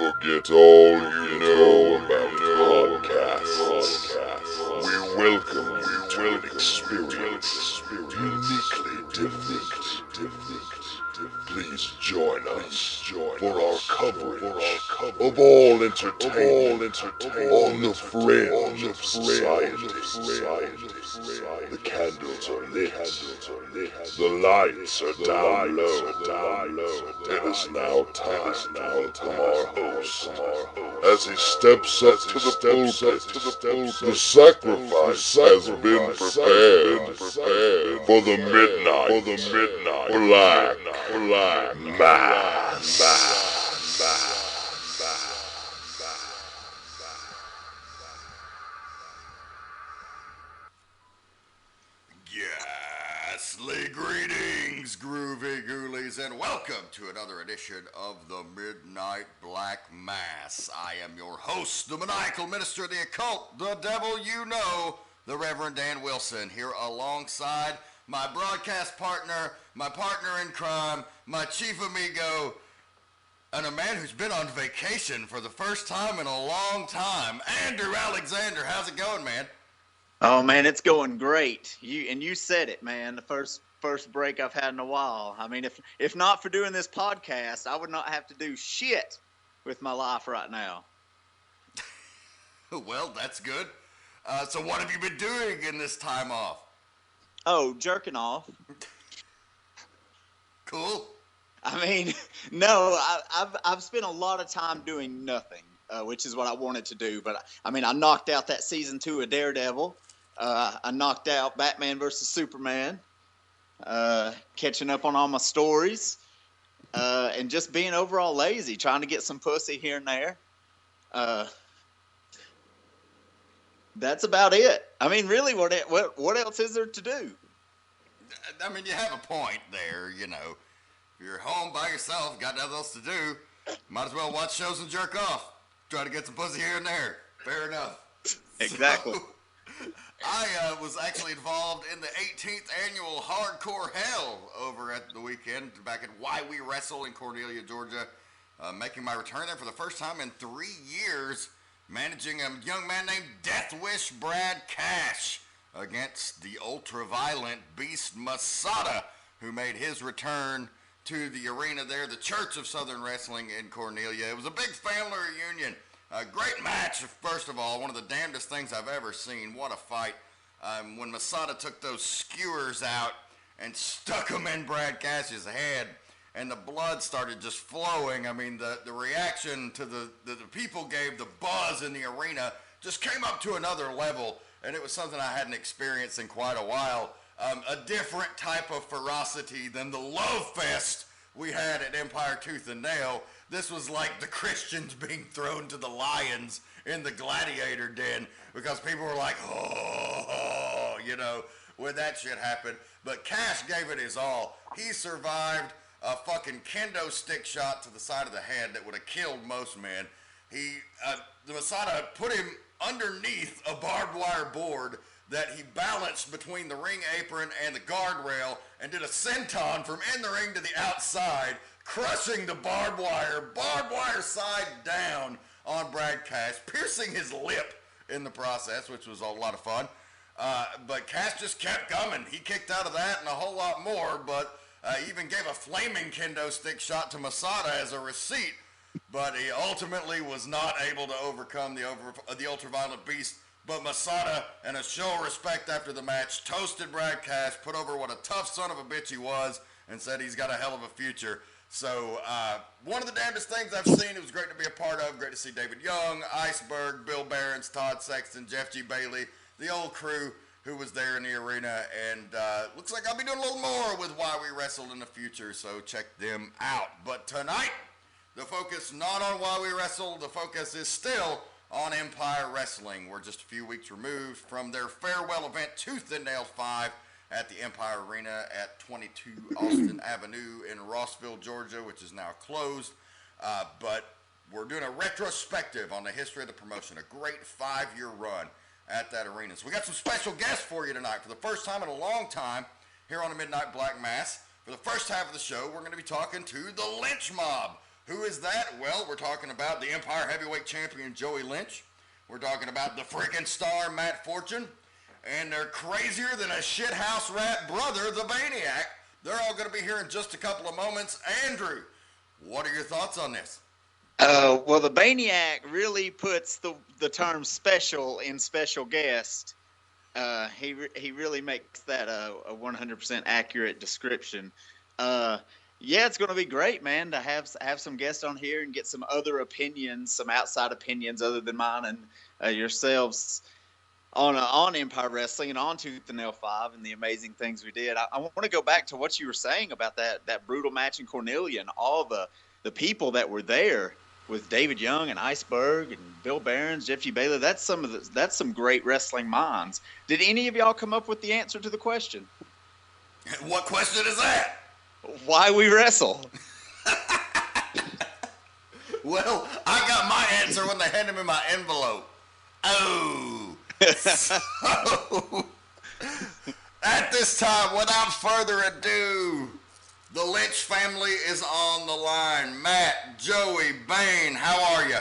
forget all you know about podcasts. We welcome you to an experience uniquely different. Please join us for our coverage of all entertainment on the fringe of society. The candles are lit, the lights are down low. It is now time to welcome our host as he steps up to the pulpit. The sacrifice has been prepared for the midnight black mass. Ghastly greetings, groovy ghoulies, and welcome to another edition of the Midnight Black Mass. I am your host, the maniacal minister of the occult, the devil you know, the Reverend Dan Wilson, here alongside my broadcast partner, my partner in crime, my chief amigo, and a man who's been on vacation for the first time in a long time, Andrew Alexander. How's it going, man? Oh man, it's going great. You said it, man. The first break I've had in a while. I mean, if not for doing this podcast, I would not have to do shit with my life right now. Well, that's good. So what have you been doing in this time off? Oh, jerking off. Cool. I mean, no, I've spent a lot of time doing nothing, which is what I wanted to do. But I mean, I knocked out that season 2 of Daredevil. I knocked out Batman vs. Superman, catching up on all my stories, and just being overall lazy, trying to get some pussy here and there. That's about it. I mean, really, what else is there to do? I mean, you have a point there, you know. If you're home by yourself, got nothing else to do, might as well watch shows and jerk off. Try to get some pussy here and there. Fair enough. Exactly. So, I was actually involved in the 18th annual Hardcore Hell over at the weekend back at Why We Wrestle in Cornelia, Georgia. Making my return there for the first time in 3 years, managing a young man named Death Wish Brad Cash against the ultra-violent beast Masada, who made his return to the arena there, the Church of Southern Wrestling in Cornelia. It was a big family reunion. A great match, first of all. One of the damnedest things I've ever seen. What a fight. When Masada took those skewers out and stuck them in Brad Cash's head, and the blood started just flowing. I mean, the reaction to the people gave, the buzz in the arena, just came up to another level, and it was something I hadn't experienced in quite a while. A different type of ferocity than the love fest we had at Empire Tooth and Nail. This was like the Christians being thrown to the lions in the gladiator den, because people were like, oh, you know, when that shit happened. But Cash gave it his all. He survived a fucking kendo stick shot to the side of the head that would have killed most men. The Masada put him underneath a barbed wire board that he balanced between the ring apron and the guardrail and did a senton from in the ring to the outside, crushing the barbed wire side down on Brad Cash, piercing his lip in the process, which was a lot of fun. But Cash just kept coming. He kicked out of that and a whole lot more, but even gave a flaming kendo stick shot to Masada as a receipt, but he ultimately was not able to overcome the ultraviolet beast. But Masada, in a show of respect after the match, toasted Brad Cash, put over what a tough son of a bitch he was, and said he's got a hell of a future. So, one of the damnedest things I've seen. It was great to be a part of. Great to see David Young, Iceberg, Bill Behrens, Todd Sexton, Jeff G. Bailey, the old crew who was there in the arena. And looks like I'll be doing a little more with Why We Wrestled in the future, so check them out. But tonight, the focus not on Why We Wrestled. The focus is still on Empire Wrestling. We're just a few weeks removed from their farewell event, Tooth and Nail 5, at the Empire Arena at 22 Austin Avenue in Rossville, Georgia, which is now closed. But we're doing a retrospective on the history of the promotion, a great 5-year run at that arena. So we got some special guests for you tonight. For the first time in a long time, here on the Midnight Black Mass, for the first half of the show, we're going to be talking to the Lynch Mob, Who is that? Well, we're talking about the Empire Heavyweight Champion Joey Lynch. We're talking about the freaking star Matt Fortune. And they're crazier than a shithouse rat brother, the Baniac. They're all going to be here in just a couple of moments. Andrew, what are your thoughts on this? Well, the Baniac really puts the term special in special guest. He really makes that a 100% accurate description. Yeah, it's going to be great, man, to have some guests on here and get some other opinions, some outside opinions other than mine and yourselves on Empire Wrestling and on Tooth and Nail 5 and the amazing things we did. I want to go back to what you were saying about that brutal match in Cornelia and all the people that were there with David Young and Iceberg and Bill Behrens, Jeff G. Baylor. That's some great wrestling minds. Did any of y'all come up with the answer to the question? What question is that? Why we wrestle? Well, I got my answer when they handed me my envelope. Oh. So, at this time, without further ado, the Lynch family is on the line. Matt, Joey, Bane, how are you?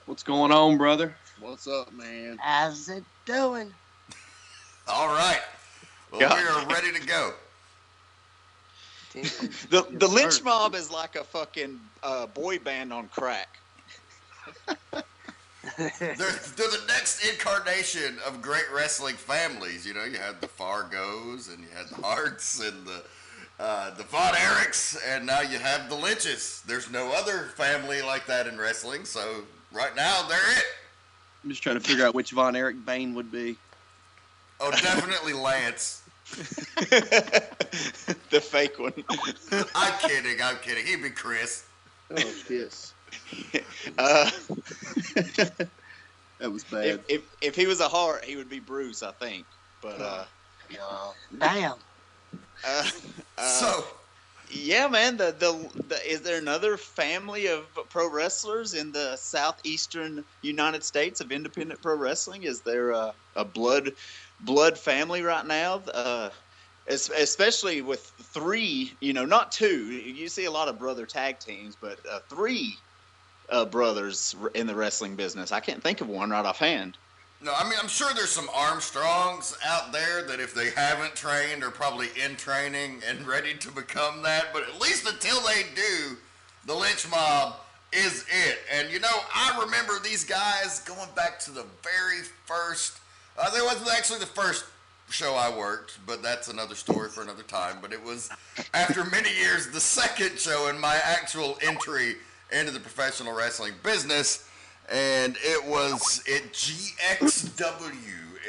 What's going on, brother? What's up, man? How's it doing? All right. Well, we are ready to go. The Lynch mob is like a fucking boy band on crack. They're the next incarnation of great wrestling families. You know, you had the Fargos, and you had the Harts, and the Von Erichs, and now you have the Lynches. There's no other family like that in wrestling, so right now they're it. I'm just trying to figure out which Von Erich Bane would be. Oh, definitely Lance. The fake one. I'm kidding. He'd be Chris. Oh, yes. That was bad. If he was a Hart, he would be Bruce, I think. But Damn. So, yeah, man. Is there another family of pro wrestlers in the southeastern United States of independent pro wrestling? Is there a blood family right now? Especially with three, not two. You see a lot of brother tag teams, but three brothers in the wrestling business. I can't think of one right offhand. no, I mean, I'm sure there's some Armstrongs out there that if they haven't trained are probably in training and ready to become that, but at least until they do, the Lynch mob is it. And, I remember these guys going back to the very first, there wasn't actually the first show I worked, but that's another story for another time. But it was, after many years, the second show in my actual entry into the professional wrestling business, and it was at GXW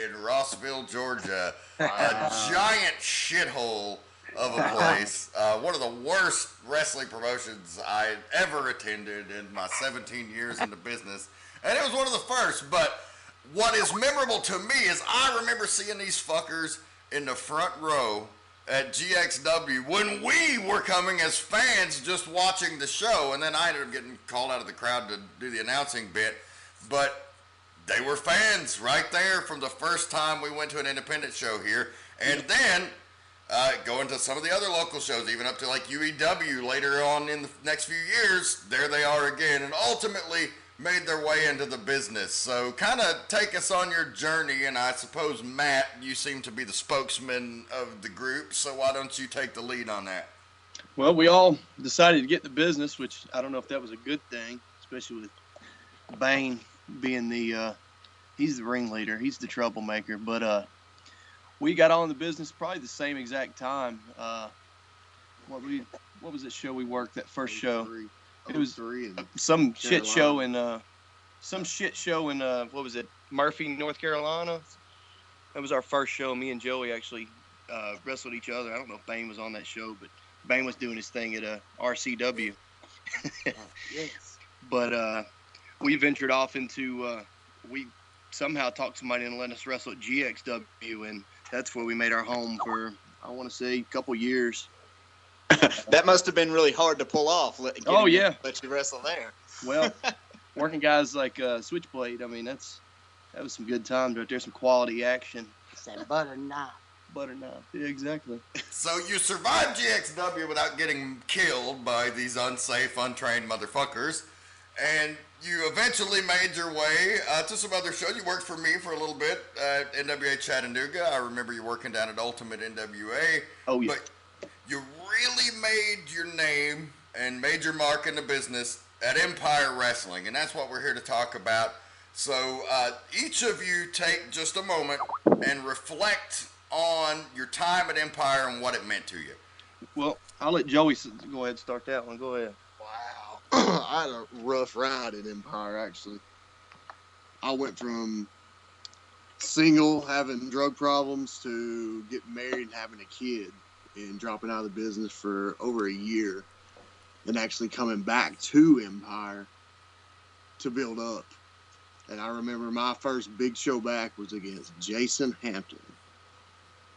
in Rossville, Georgia, a giant shithole of a place, one of the worst wrestling promotions I ever attended in my 17 years in the business, and it was one of the first. But what is memorable to me is I remember seeing these fuckers in the front row at GXW when we were coming as fans just watching the show, and then I ended up getting called out of the crowd to do the announcing bit, but they were fans right there from the first time we went to an independent show here, and then going to some of the other local shows, even up to like UEW later on in the next few years, there they are again, and ultimately made their way into the business. So kind of take us on your journey, and I suppose, Matt, you seem to be the spokesman of the group, so why don't you take the lead on that? Well, we all decided to get the business, which I don't know if that was a good thing, especially with Bane being he's the ringleader, he's the troublemaker, but we got on the business probably the same exact time. What was that show we worked, that first show? It was some shit show in what was it, Murphy, North Carolina. That was our first show. Me and Joey actually wrestled each other. I don't know if Bane was on that show, but Bane was doing his thing at RCW. Yes. But we ventured off into we somehow talked somebody into letting us wrestle at GXW, and that's where we made our home for, I want to say, a couple years. That must have been really hard to pull off. Let you wrestle there. Well, working guys like Switchblade, I mean, that was some good times right there, some quality action. It's that butter knife. butter knife. Yeah, exactly. So you survived GXW without getting killed by these unsafe, untrained motherfuckers, and you eventually made your way to some other shows. You worked for me for a little bit at NWA Chattanooga. I remember you working down at Ultimate NWA. Oh, yeah. But you really made your name and made your mark in the business at Empire Wrestling, and that's what we're here to talk about. So each of you take just a moment and reflect on your time at Empire and what it meant to you. Well, I'll let Joey go ahead and start that one. Go ahead. Wow. I had a rough ride at Empire, actually. I went from single, having drug problems, to getting married and having a kid and dropping out of the business for over a year and actually coming back to Empire to build up. And I remember my first big show back was against Jason Hampton.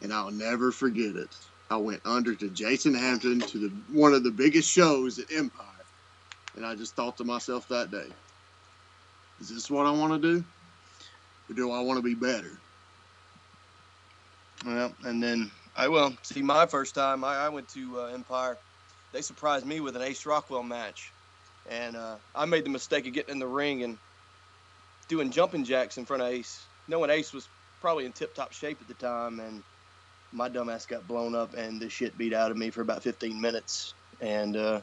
And I'll never forget it. I went under to Jason Hampton to one of the biggest shows at Empire. And I just thought to myself that day, is this what I want to do? Or do I want to be better? Well, and then my first time, I went to Empire. They surprised me with an Ace Rockwell match. And I made the mistake of getting in the ring and doing jumping jacks in front of Ace, knowing Ace was probably in tip-top shape at the time, and my dumbass got blown up and the shit beat out of me for about 15 minutes. And I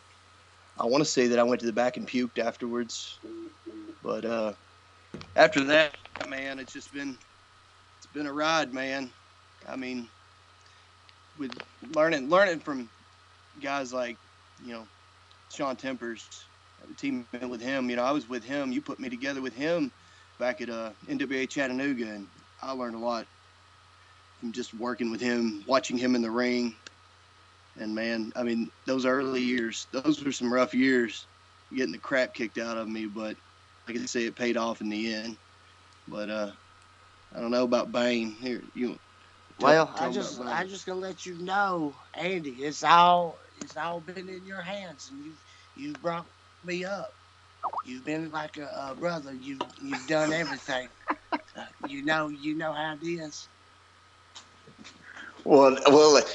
want to say that I went to the back and puked afterwards. But after that, man, it's been a ride, man. I mean, with learning from guys like, Sean Tempers, teaming with him. I was with him. You put me together with him back at NWA Chattanooga, and I learned a lot from just working with him, watching him in the ring. And, man, I mean, those early years, those were some rough years, getting the crap kicked out of me, but I can say it paid off in the end. But I don't know about Bane. Here, I'm just gonna let you know, Andy, it's all been in your hands, and you've brought me up. You've been like a brother. You've done everything. You know how it is. Well,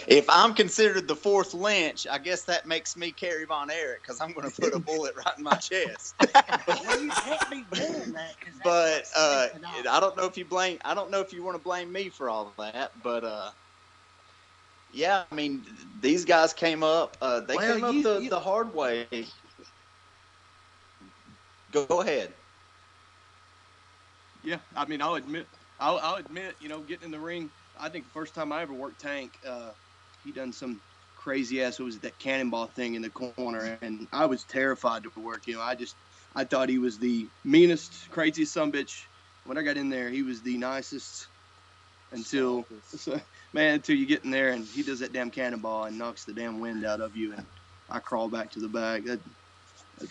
if I'm considered the fourth Lynch, I guess that makes me Kerry Von Erich, because I'm going to put a bullet right in my chest. Well, you can't be doing that. But I don't know if you want to blame me for all of that. But yeah, I mean, these guys came up. They came up the hard way. Go ahead. Yeah, I mean, I'll admit, getting in the ring. I think the first time I ever worked Tank, he done some crazy ass. It was that cannonball thing in the corner, and I was terrified to work him. I thought he was the meanest, craziest sumbitch. When I got in there, he was the nicest until you get in there and he does that damn cannonball and knocks the damn wind out of you, and I crawl back to the back.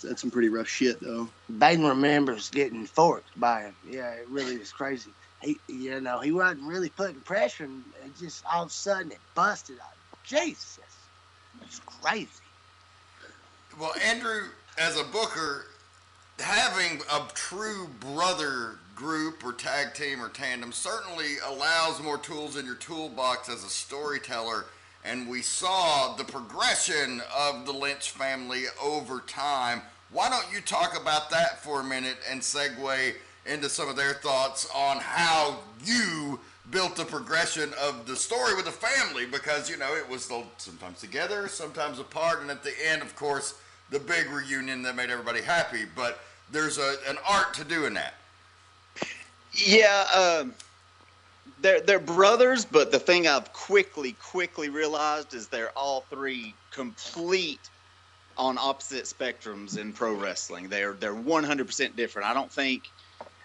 That's some pretty rough shit, though. Bane remembers getting forked by him. Yeah, it really was crazy. He wasn't really putting pressure, and it just all of a sudden it busted out. Jesus, it's crazy. Well, Andrew, as a booker, having a true brother group or tag team or tandem certainly allows more tools in your toolbox as a storyteller. And we saw the progression of the Lynch family over time. Why don't you talk about that for a minute and segue into some of their thoughts on how you built the progression of the story with the family? Because, it was sometimes together, sometimes apart, and at the end, of course, the big reunion that made everybody happy. But there's an art to doing that. Yeah, they're brothers, but the thing I've quickly realized is they're all three complete on opposite spectrums in pro wrestling. They're 100% different. I don't think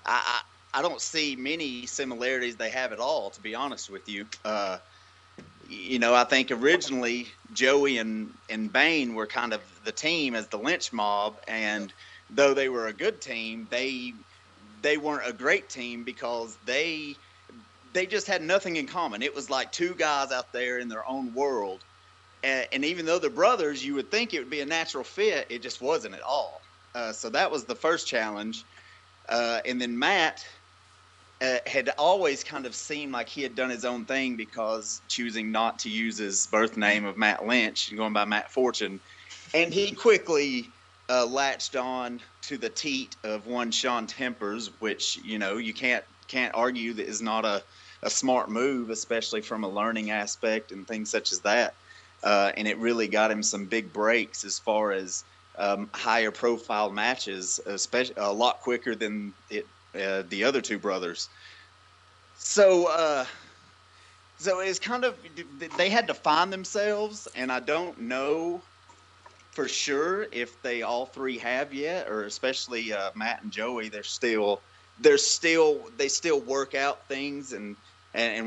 I don't see many similarities they have at all, to be honest with you. I think originally Joey and Bane were kind of the team as the Lynch mob, and though they were a good team, they weren't a great team because they just had nothing in common. It was like two guys out there in their own world. And even though they're brothers, you would think it would be a natural fit. It just wasn't at all. So that was the first challenge. And then Matt, had always kind of seemed like he had done his own thing because choosing not to use his birth name of Matt Lynch and going by Matt Fortune. And he quickly latched on to the teat of one Sean Tempers, which, you can't argue that is not a smart move, especially from a learning aspect and things such as that. And it really got him some big breaks as far as higher profile matches, especially a lot quicker than the other two brothers. So it's kind of, they had to find themselves, and I don't know for sure if they all three have yet, or especially Matt and Joey. They still work out things, and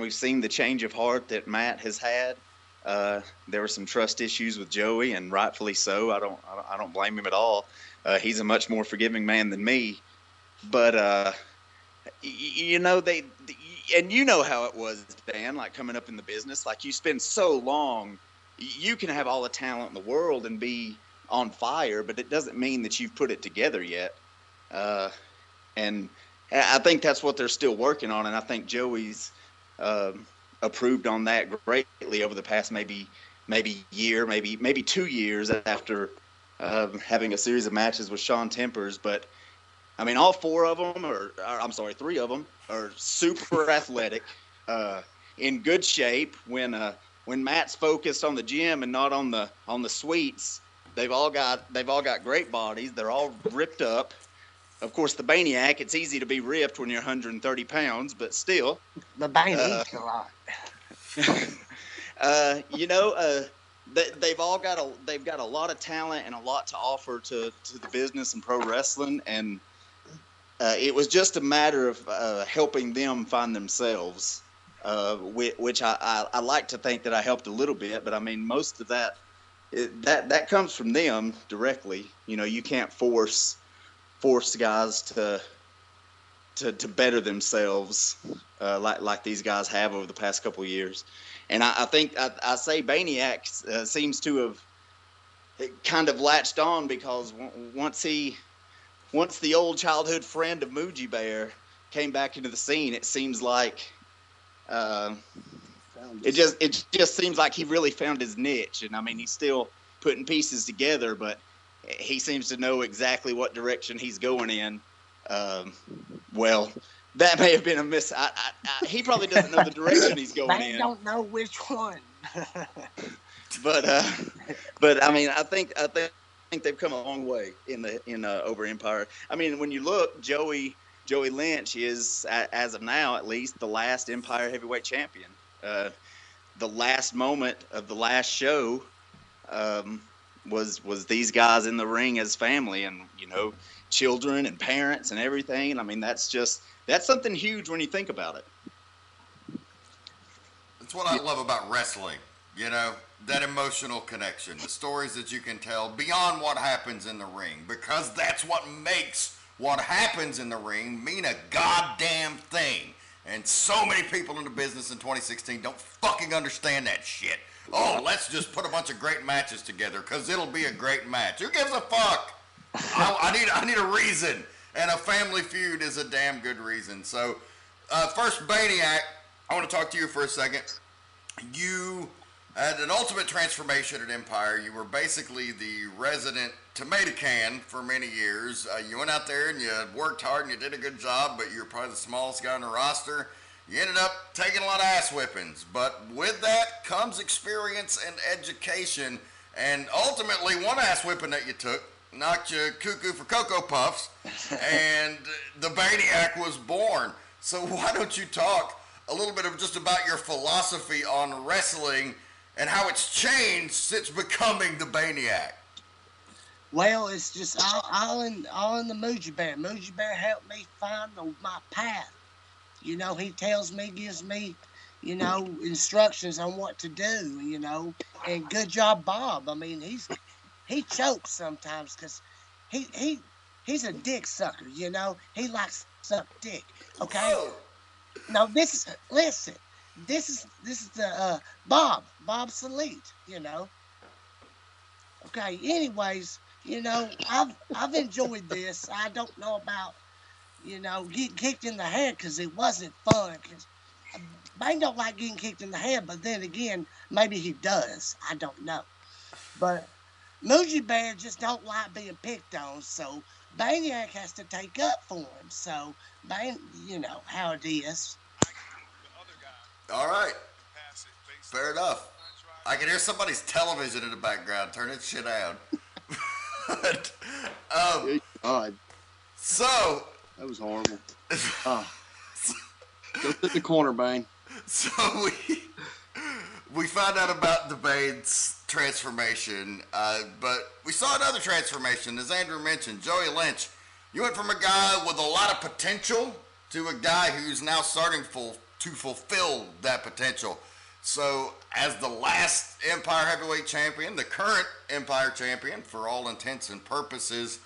we've seen the change of heart that Matt has had. There were some trust issues with Joey, and rightfully so. I don't blame him at all. He's a much more forgiving man than me. But and you know how it was, Dan. Like coming up in the business, like you spend so long. You can have all the talent in the world and be on fire, but it doesn't mean that you've put it together yet. And I think that's what they're still working on. And I think Joey's improved on that greatly over the past maybe year, maybe 2 years after having a series of matches with Sean Tempers. But I mean, all three of them are super athletic, in good shape. When Matt's focused on the gym and not on the sweets, they've all got great bodies. They're all ripped up. Of course, the Baniac, it's easy to be ripped when you're 130 pounds, but still. The Baniac a lot. They've got a lot of talent and a lot to offer to the business and pro wrestling, and it was just a matter of helping them find themselves. Which I like to think that I helped a little bit, but I mean most of that comes from them directly. You can't force guys to better themselves like these guys have over the past couple of years. And I think I say Baniac seems to have kind of latched on, because once the old childhood friend of Muji Bear came back into the scene, it seems like it just seems like he really found his niche. And I mean, he's still putting pieces together, but he seems to know exactly what direction he's going in. Well, that may have been a miss. He probably doesn't know the direction he's going in. I don't know which one. But I mean, I think they've come a long way in over Empire. I mean, when you look, Joey Lynch is, as of now at least, the last Empire heavyweight champion. The last moment of the last show was these guys in the ring as family, and children and parents and everything. And I mean, that's something huge when you think about it. That's what I love about wrestling. That emotional connection, the stories that you can tell beyond what happens in the ring, because that's what makes what happens in the ring mean a goddamn thing. And so many people in the business in 2016 don't fucking understand that shit. Oh, let's just put a bunch of great matches together because it'll be a great match. Who gives a fuck? I need a reason, and a Family Feud is a damn good reason. So, first, Baniac, I want to talk to you for a second. You had an ultimate transformation at Empire. You were basically the resident tomato can for many years. You went out there and you worked hard and you did a good job, but you were probably the smallest guy on the roster. You ended up taking a lot of ass whippings, but with that comes experience and education, and ultimately one ass whipping that you took knocked you cuckoo for Cocoa Puffs, and the Baniac was born. So why don't you talk a little bit of just about your philosophy on wrestling and how it's changed since becoming the Baniac? Well, it's just all in the Muji Bear. Muji Bear helped me find my path. He tells me, gives me, instructions on what to do, and good job, Bob. I mean, he chokes sometimes because he's a dick sucker, he likes to suck dick. Okay. Whoa. Now this is the Bob Salite, Okay. Anyways, I've enjoyed this. I don't know about getting kicked in the head because it wasn't fun. Because Bane don't like getting kicked in the head, but then again, maybe he does. I don't know. But Moogie Bear just don't like being picked on, so Baniac has to take up for him. So, Bane, how it is. All right. Fair enough. I can hear somebody's television in the background. Turn that shit out. But, God, so that was horrible. Go sit in the corner, Bane. So we found out about the Bane's transformation, but we saw another transformation, as Andrew mentioned. Joey Lynch, you went from a guy with a lot of potential to a guy who's now starting to fulfill that potential. So, as the last Empire Heavyweight Champion, the current Empire Champion, for all intents and purposes,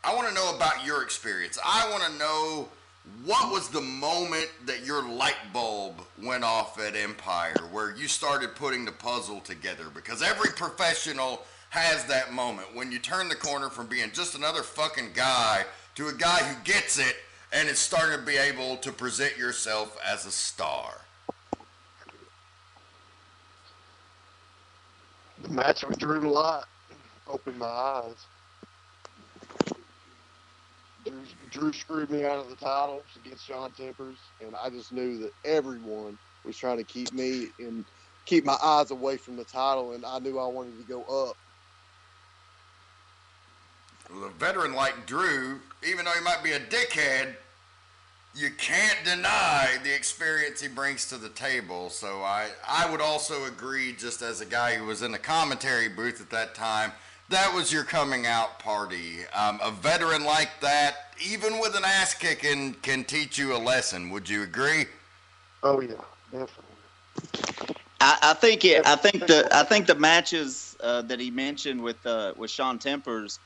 I want to know about your experience. I want to know, what was the moment that your light bulb went off at Empire, where you started putting the puzzle together? Because every professional has that moment when you turn the corner from being just another fucking guy to a guy who gets it and is starting to be able to present yourself as a star. The match with Drew Light opened my eyes. Drew screwed me out of the titles against Sean Tempers, and I just knew that everyone was trying to keep my eyes away from the title, and I knew I wanted to go up. Well, a veteran like Drew, even though he might be a dickhead, you can't deny the experience he brings to the table. So I would also agree, just as a guy who was in the commentary booth at that time, that was your coming out party. A veteran like that, even with an ass kicking, can teach you a lesson. Would you agree? Oh yeah, definitely. I think the matches that he mentioned with Sean Tempers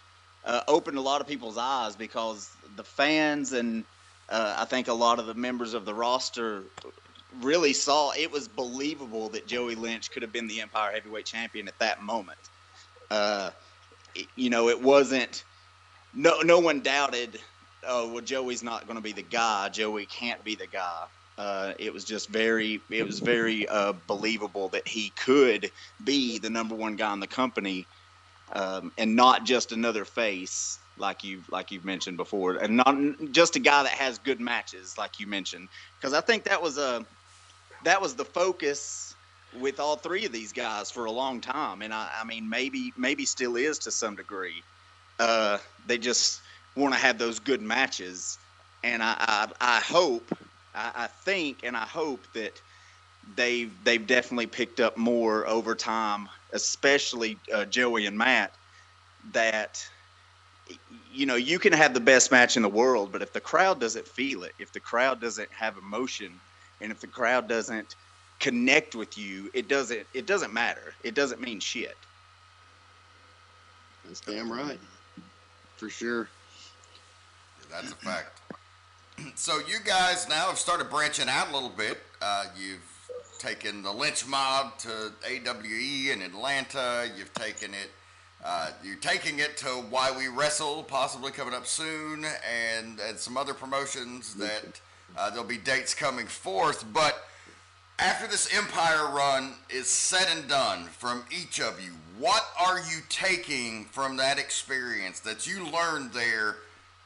opened a lot of people's eyes, because the fans and I think a lot of the members of the roster really saw it was believable that Joey Lynch could have been the Empire Heavyweight Champion at that moment. It wasn't. No one doubted. Oh, well, Joey's not going to be the guy. Joey can't be the guy. It was just very believable that he could be the number one guy in the company, and not just another face like you've mentioned before, and not just a guy that has good matches like you mentioned. Because I think that was the focus with all three of these guys for a long time, and I mean maybe still is to some degree. They just want to have those good matches, and I hope that they've definitely picked up more over time, especially Joey and Matt, that you can have the best match in the world, but if the crowd doesn't feel it, if the crowd doesn't have emotion, and if the crowd doesn't connect with you, it doesn't matter. It doesn't mean shit. That's damn right. For sure. That's a fact. So you guys now have started branching out a little bit. You've taken the Lynch Mob to AWE in Atlanta. You've taken it. You're taking it to Why We Wrestle, possibly coming up soon, and some other promotions that there'll be dates coming forth. But after this Empire run is said and done, from each of you, what are you taking from that experience that you learned there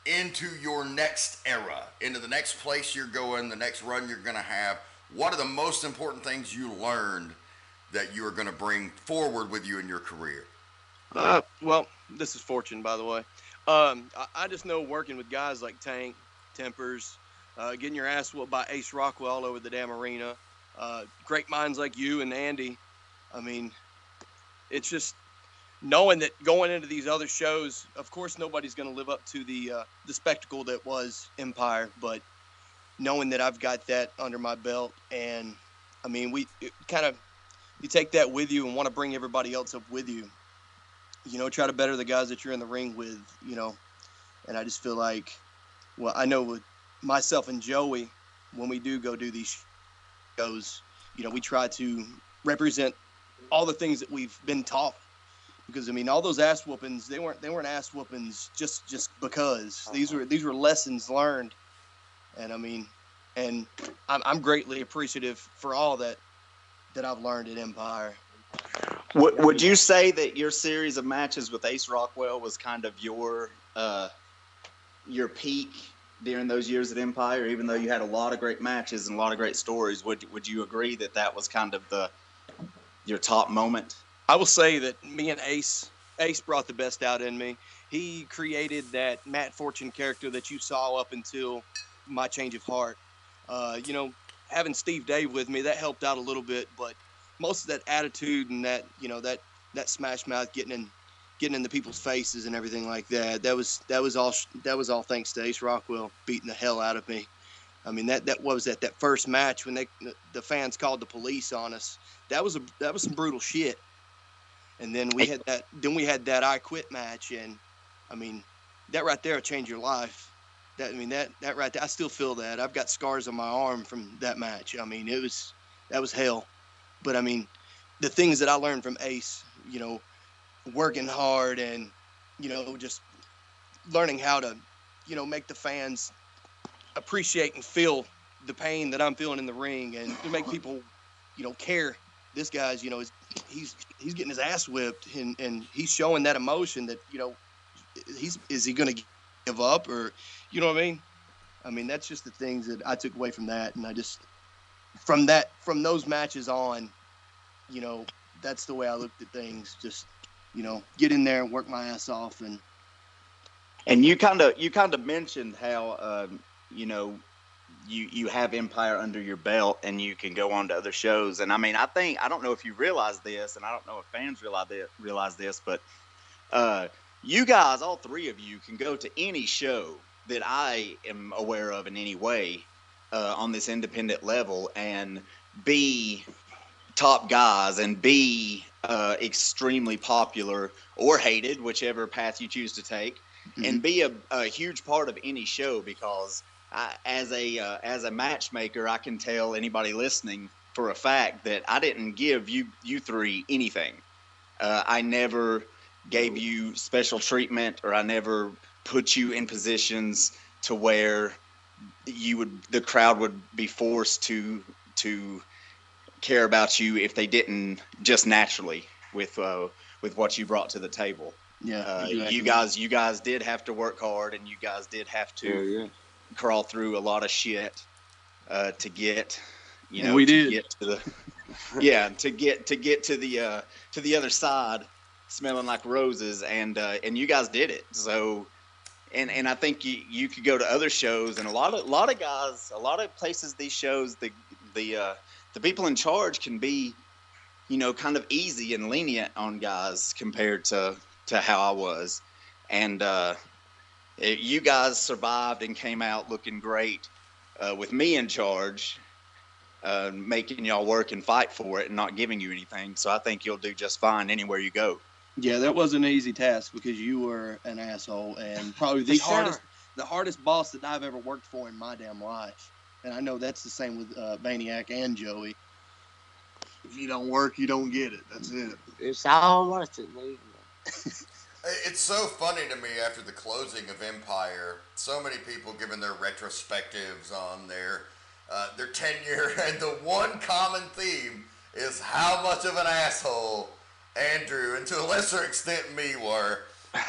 into your next era, into the next place you're going, the next run you're going to have? What are the most important things you learned that you are going to bring forward with you in your career? Well, this is Fortune, by the way. I just know working with guys like Tank, Tempers, getting your ass whooped by Ace Rockwell all over the damn arena, great minds like you and Andy. I mean, it's just knowing that going into these other shows, of course, nobody's going to live up to the spectacle that was Empire, but knowing that I've got that under my belt, and I mean, you take that with you and want to bring everybody else up with you. Try to better the guys that you're in the ring with, and I just feel like, well, I know with myself and Joey, when we do go do these shows, we try to represent all the things that we've been taught, because I mean, all those ass whoopings, they weren't ass whoopings just because these were lessons learned And I mean, and I'm greatly appreciative for all that I've learned at Empire. Would you say that your series of matches with Ace Rockwell was kind of your peak during those years at Empire? Even though you had a lot of great matches and a lot of great stories, would you agree that was kind of your top moment? I will say that me and Ace brought the best out in me. He created that Matt Fortune character that you saw up until my change of heart. Having Steve Dave with me, that helped out a little bit, but most of that attitude and that, that smash mouth getting in the people's faces and everything like that, that was all thanks to Ace Rockwell beating the hell out of me. I mean, that was that first match when the fans called the police on us. That was some brutal shit. And then we had that I Quit match, and I mean, that right there will change your life. That right there, I still feel that. I've got scars on my arm from that match. I mean, that was hell. But I mean, the things that I learned from Ace, working hard and, just learning how to, make the fans appreciate and feel the pain that I'm feeling in the ring, and to make people, care. This guy's, he's getting his ass whipped, and he's showing that emotion that, is he going to give up, or, you know what I mean? I mean, that's just the things that I took away from that. And I just, from those matches on, that's the way I looked at things. Just, get in there and work my ass off. And you kind of mentioned how, you have Empire under your belt and you can go on to other shows. And I mean, I don't know if you realize this, and I don't know if fans realize this, but you guys, all three of you, can go to any show that I am aware of in any way on this independent level and be top guys and be extremely popular or hated, whichever path you choose to take, and be a huge part of any show, because as a matchmaker, I can tell anybody listening for a fact that I didn't give you three anything. I never gave you special treatment, or I never put you in positions to where the crowd would be forced to care about you if they didn't, just naturally with what you brought to the table. Yeah, exactly. You guys did have to work hard, and you guys did have to crawl through a lot of shit to get, we did. Get to the to get to the other side, smelling like roses, and you guys did it. So, and I think you could go to other shows, and a lot of guys, a lot of places, these shows, the people in charge can be, kind of easy and lenient on guys compared to how I was. And you guys survived and came out looking great with me in charge, making y'all work and fight for it and not giving you anything. So I think you'll do just fine anywhere you go. Yeah, that wasn't an easy task, because you were an asshole, and probably the hardest boss that I've ever worked for in my damn life. And I know that's the same with Baniac and Joey. If you don't work, you don't get it. That's it. It's all worth it, man. It's so funny to me after the closing of Empire, so many people giving their retrospectives on their tenure, and the one common theme is how much of an asshole Andrew, and to a lesser extent me, were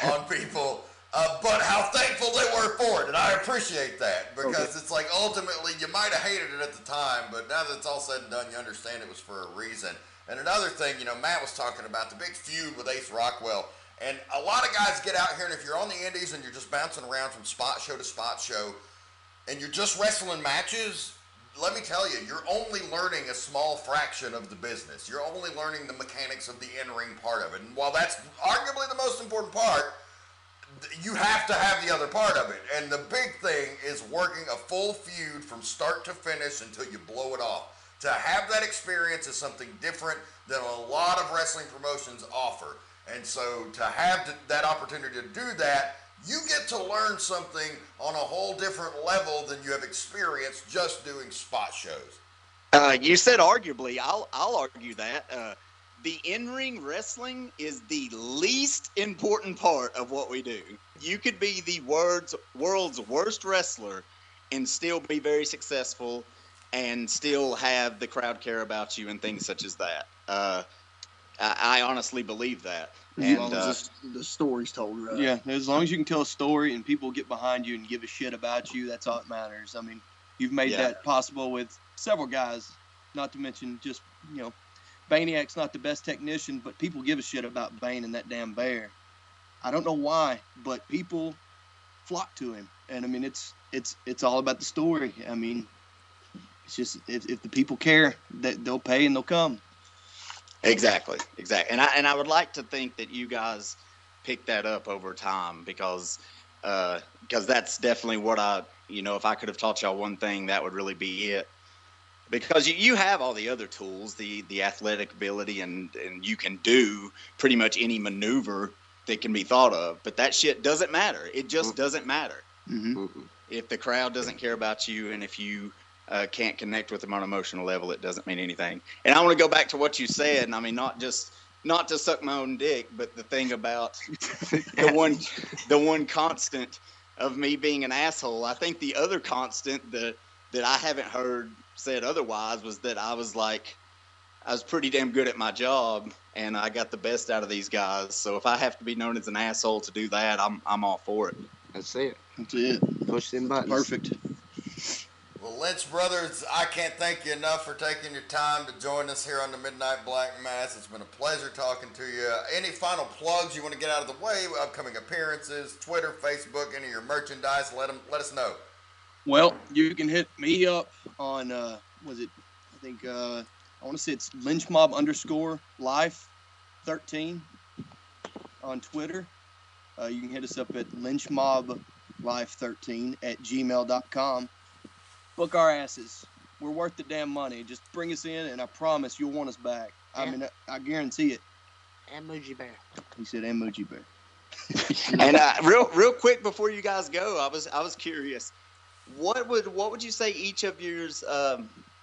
on people, but how thankful they were for it, and I appreciate that, because it's like, ultimately, you might have hated it at the time, but now that it's all said and done, you understand it was for a reason. And another thing, Matt was talking about the big feud with Ace Rockwell. And a lot of guys get out here, and if you're on the indies and you're just bouncing around from spot show to spot show, and you're just wrestling matches, let me tell you, you're only learning a small fraction of the business. You're only learning the mechanics of the in-ring part of it. And while that's arguably the most important part, you have to have the other part of it. And the big thing is working a full feud from start to finish until you blow it off. To have that experience is something different than a lot of wrestling promotions offer. And so to have that opportunity to do that, you get to learn something on a whole different level than you have experienced just doing spot shows. You said arguably. I'll argue that. The in-ring wrestling is the least important part of what we do. You could be the world's worst wrestler and still be very successful and still have the crowd care about you and things such as that. I honestly believe that. As long as the story's told right. Yeah, as long as you can tell a story and people get behind you and give a shit about you, that's all that matters. I mean, you've made that possible with several guys, not to mention just, Baniac's not the best technician, but people give a shit about Bane and that damn bear. I don't know why, but people flock to him. And I mean, it's all about the story. I mean, it's just, if the people care, they'll pay and they'll come. Exactly. And I would like to think that you guys picked that up over time because that's definitely what if I could have taught y'all one thing, that would really be it. Because you have all the other tools, the athletic ability, and you can do pretty much any maneuver that can be thought of. But that shit doesn't matter. It just doesn't matter. Mm-hmm. If the crowd doesn't care about you, and if you can't connect with them on an emotional level, it doesn't mean anything. And I want to go back to what you said, and I mean, not to suck my own dick, but the thing about the one constant of me being an asshole. I think the other constant that I haven't heard said otherwise was that I was pretty damn good at my job, and I got the best out of these guys. So if I have to be known as an asshole to do that, I'm all for it. That's it. That's it. Push them buttons. Perfect. Well, Lynch Brothers, I can't thank you enough for taking your time to join us here on the Midnight Black Mass. It's been a pleasure talking to you. Any final plugs you want to get out of the way? Upcoming appearances, Twitter, Facebook, any of your merchandise? Let us know. Well, you can hit me up on, I want to say it's lynchmob_life 13 on Twitter. You can hit us up at lynchmoblife13@gmail.com. Book our asses. We're worth the damn money. Just bring us in, and I promise you'll want us back. I mean, I guarantee it. And Moogie Bear. He said, and Moogie Bear. And real quick before you guys go, I was curious. What would you say each of yours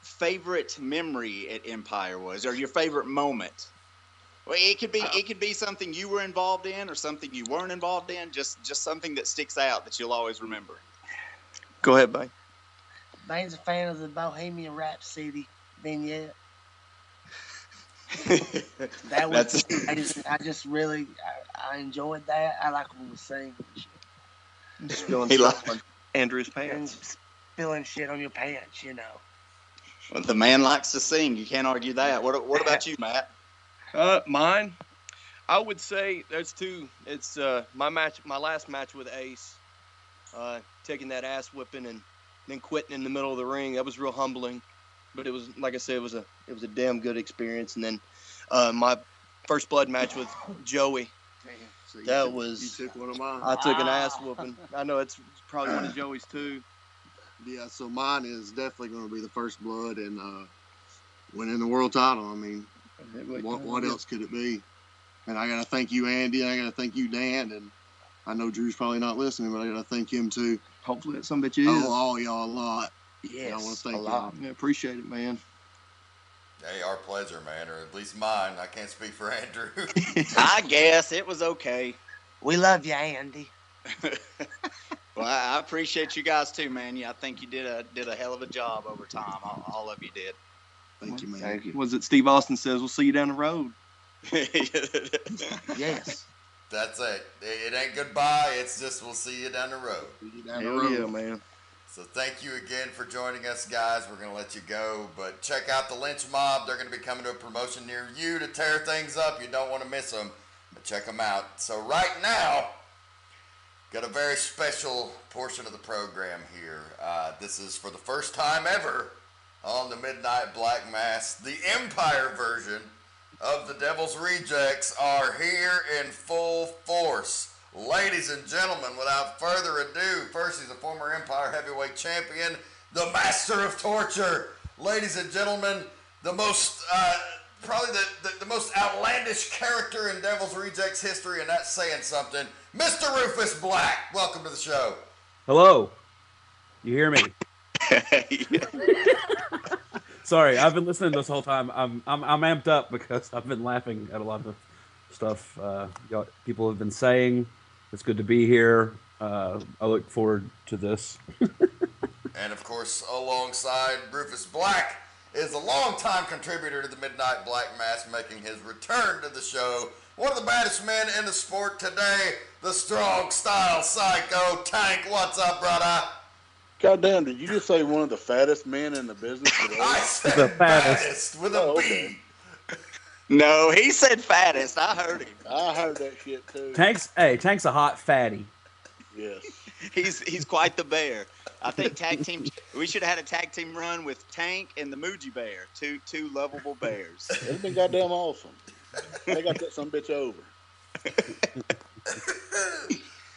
favorite memory at Empire was, or your favorite moment? Well, it could be something you were involved in, or something you weren't involved in. Just something that sticks out that you'll always remember. Go ahead, Bane. Bane's a fan of the Bohemian Rhapsody vignette. That was amazing. I just really I enjoyed that. I like when we sing. He liked Andrew's pants. Spilling shit on your pants, Well, the man likes to sing. You can't argue that. What about you, Matt? Mine, I would say there's two. It's my last match with Ace, taking that ass whipping and then quitting in the middle of the ring. That was real humbling, but it was, like I said, it was a damn good experience. And then my first blood match with Joey. So You took one of mine. I took an ass whooping. I know it's probably one of Joey's too. Yeah, so mine is definitely going to be the first blood and winning the world title. I mean, what else could it be? And I got to thank you, Andy, and I got to thank you, Dan, and I know Drew's probably not listening, but I got to thank him too. Hopefully that some bitch is. Oh, all y'all a lot. Yes, I want to thank a lot. Yeah, appreciate it, man. Hey, our pleasure, man, or at least mine. I can't speak for Andrew. I guess it was okay. We love you, Andy. Well, I appreciate you guys too, man. Yeah, I think you did a hell of a job over time. All of you did. Thank you, man. Thank you. Was it Steve Austin says, we'll see you down the road. Yes. That's it. It ain't goodbye. It's just we'll see you down the road. Hell yeah, man. So thank you again for joining us, guys. We're going to let you go, but check out the Lynch Mob. They're going to be coming to a promotion near you to tear things up. You don't want to miss them, but check them out. So right now, got a very special portion of the program here. This is for the first time ever on the Midnight Black Mass. The Empire version of the Devil's Rejects are here in full force. Ladies and gentlemen, without further ado, first he's a former Empire heavyweight champion, the master of torture. Ladies and gentlemen, the most, probably the most outlandish character in Devil's Rejects history, and that's saying something, Mr. Rufus Black. Welcome to the show. Hello. You hear me? Sorry, I've been listening this whole time. I'm amped up because I've been laughing at a lot of stuff people have been saying. It's good to be here. I look forward to this. And of course, alongside Rufus Black is a longtime contributor to the Midnight Black Mass, making his return to the show. One of the baddest men in the sport today, the strong style psycho Tank. What's up, brother? Goddamn, did you just say one of the fattest men in the business today? I said The fattest. fattest With a B. Okay. No, he said fattest. I heard him. I heard that shit too. Tank's a hot fatty. Yes. He's quite the bear. I think we should have had a tag team run with Tank and the Muji Bear, two lovable bears. It'd been goddamn awesome. They got that some bitch over.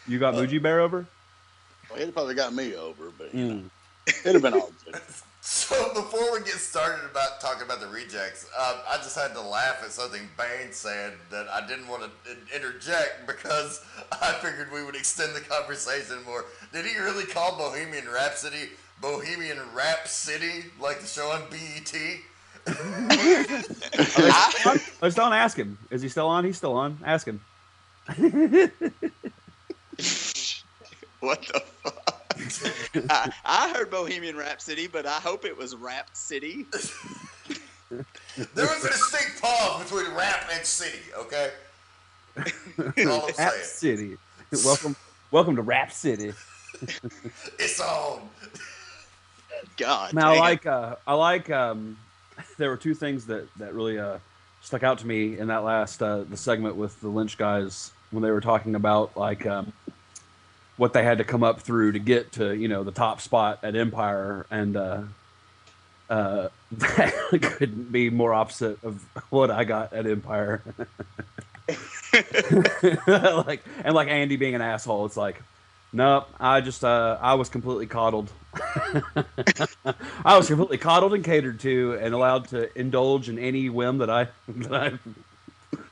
You got Muji Bear over? Well, he'd probably got me over, but you know, it'd have been all good. So before we get started about talking about the rejects, I just had to laugh at something Bane said that I didn't want to interject because I figured we would extend the conversation more. Did he really call Bohemian Rhapsody Bohemian Rap City, like the show on BET? Let's don't ask him. Is he still on? He's still on. Ask him. What the fuck? I heard Bohemian Rhapsody, but I hope it was Rap City. There was a distinct pause between rap and city, okay? That's all I'm Rap saying. City. Welcome to Rap City. It's on. God. Now, dang I like. There were two things that really stuck out to me in that last the segment with the Lynch guys when they were talking about like what they had to come up through to get to the top spot at Empire, and that couldn't be more opposite of what I got at Empire. like Andy being an asshole. It's like, nope, I just I was completely coddled. I was completely coddled and catered to and allowed to indulge in any whim that I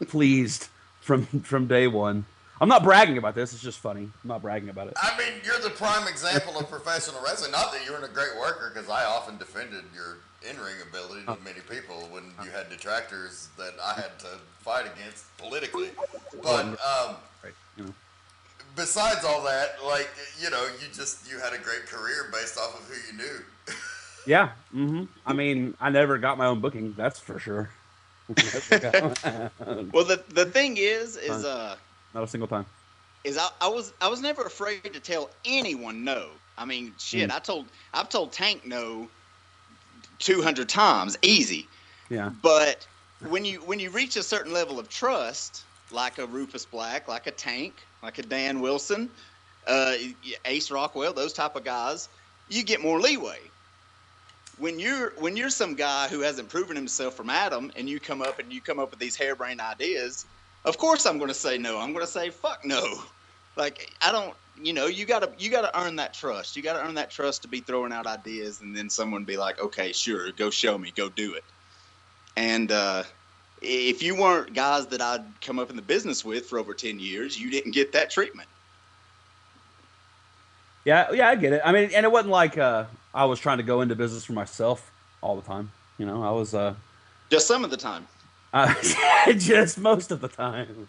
pleased from day one. I'm not bragging about this. It's just funny. I'm not bragging about it. I mean, you're the prime example of professional wrestling. Not that you weren't a great worker, because I often defended your in-ring ability to many people when you had detractors that I had to fight against politically. But besides all that, like, you had a great career based off of who you knew. Yeah. Mm-hmm. I mean, I never got my own booking. That's for sure. Well, the thing is not a single time. Is I was never afraid to tell anyone no. I mean, shit, I've told Tank no 200 times, easy. Yeah. But when you reach a certain level of trust, like a Rufus Black, like a Tank, like a Dan Wilson, Ace Rockwell, those type of guys, you get more leeway. When you're some guy who hasn't proven himself from Adam, and you come up with these harebrained ideas, of course I'm going to say no. I'm going to say fuck no. Like, I don't, you gotta earn that trust. You gotta earn that trust to be throwing out ideas, and then someone be like, okay, sure, go show me, go do it. And if you weren't guys that I'd come up in the business with for over 10 years, you didn't get that treatment. Yeah, I get it. I mean, and it wasn't like I was trying to go into business for myself all the time. I was just some of the time. Just most of the time.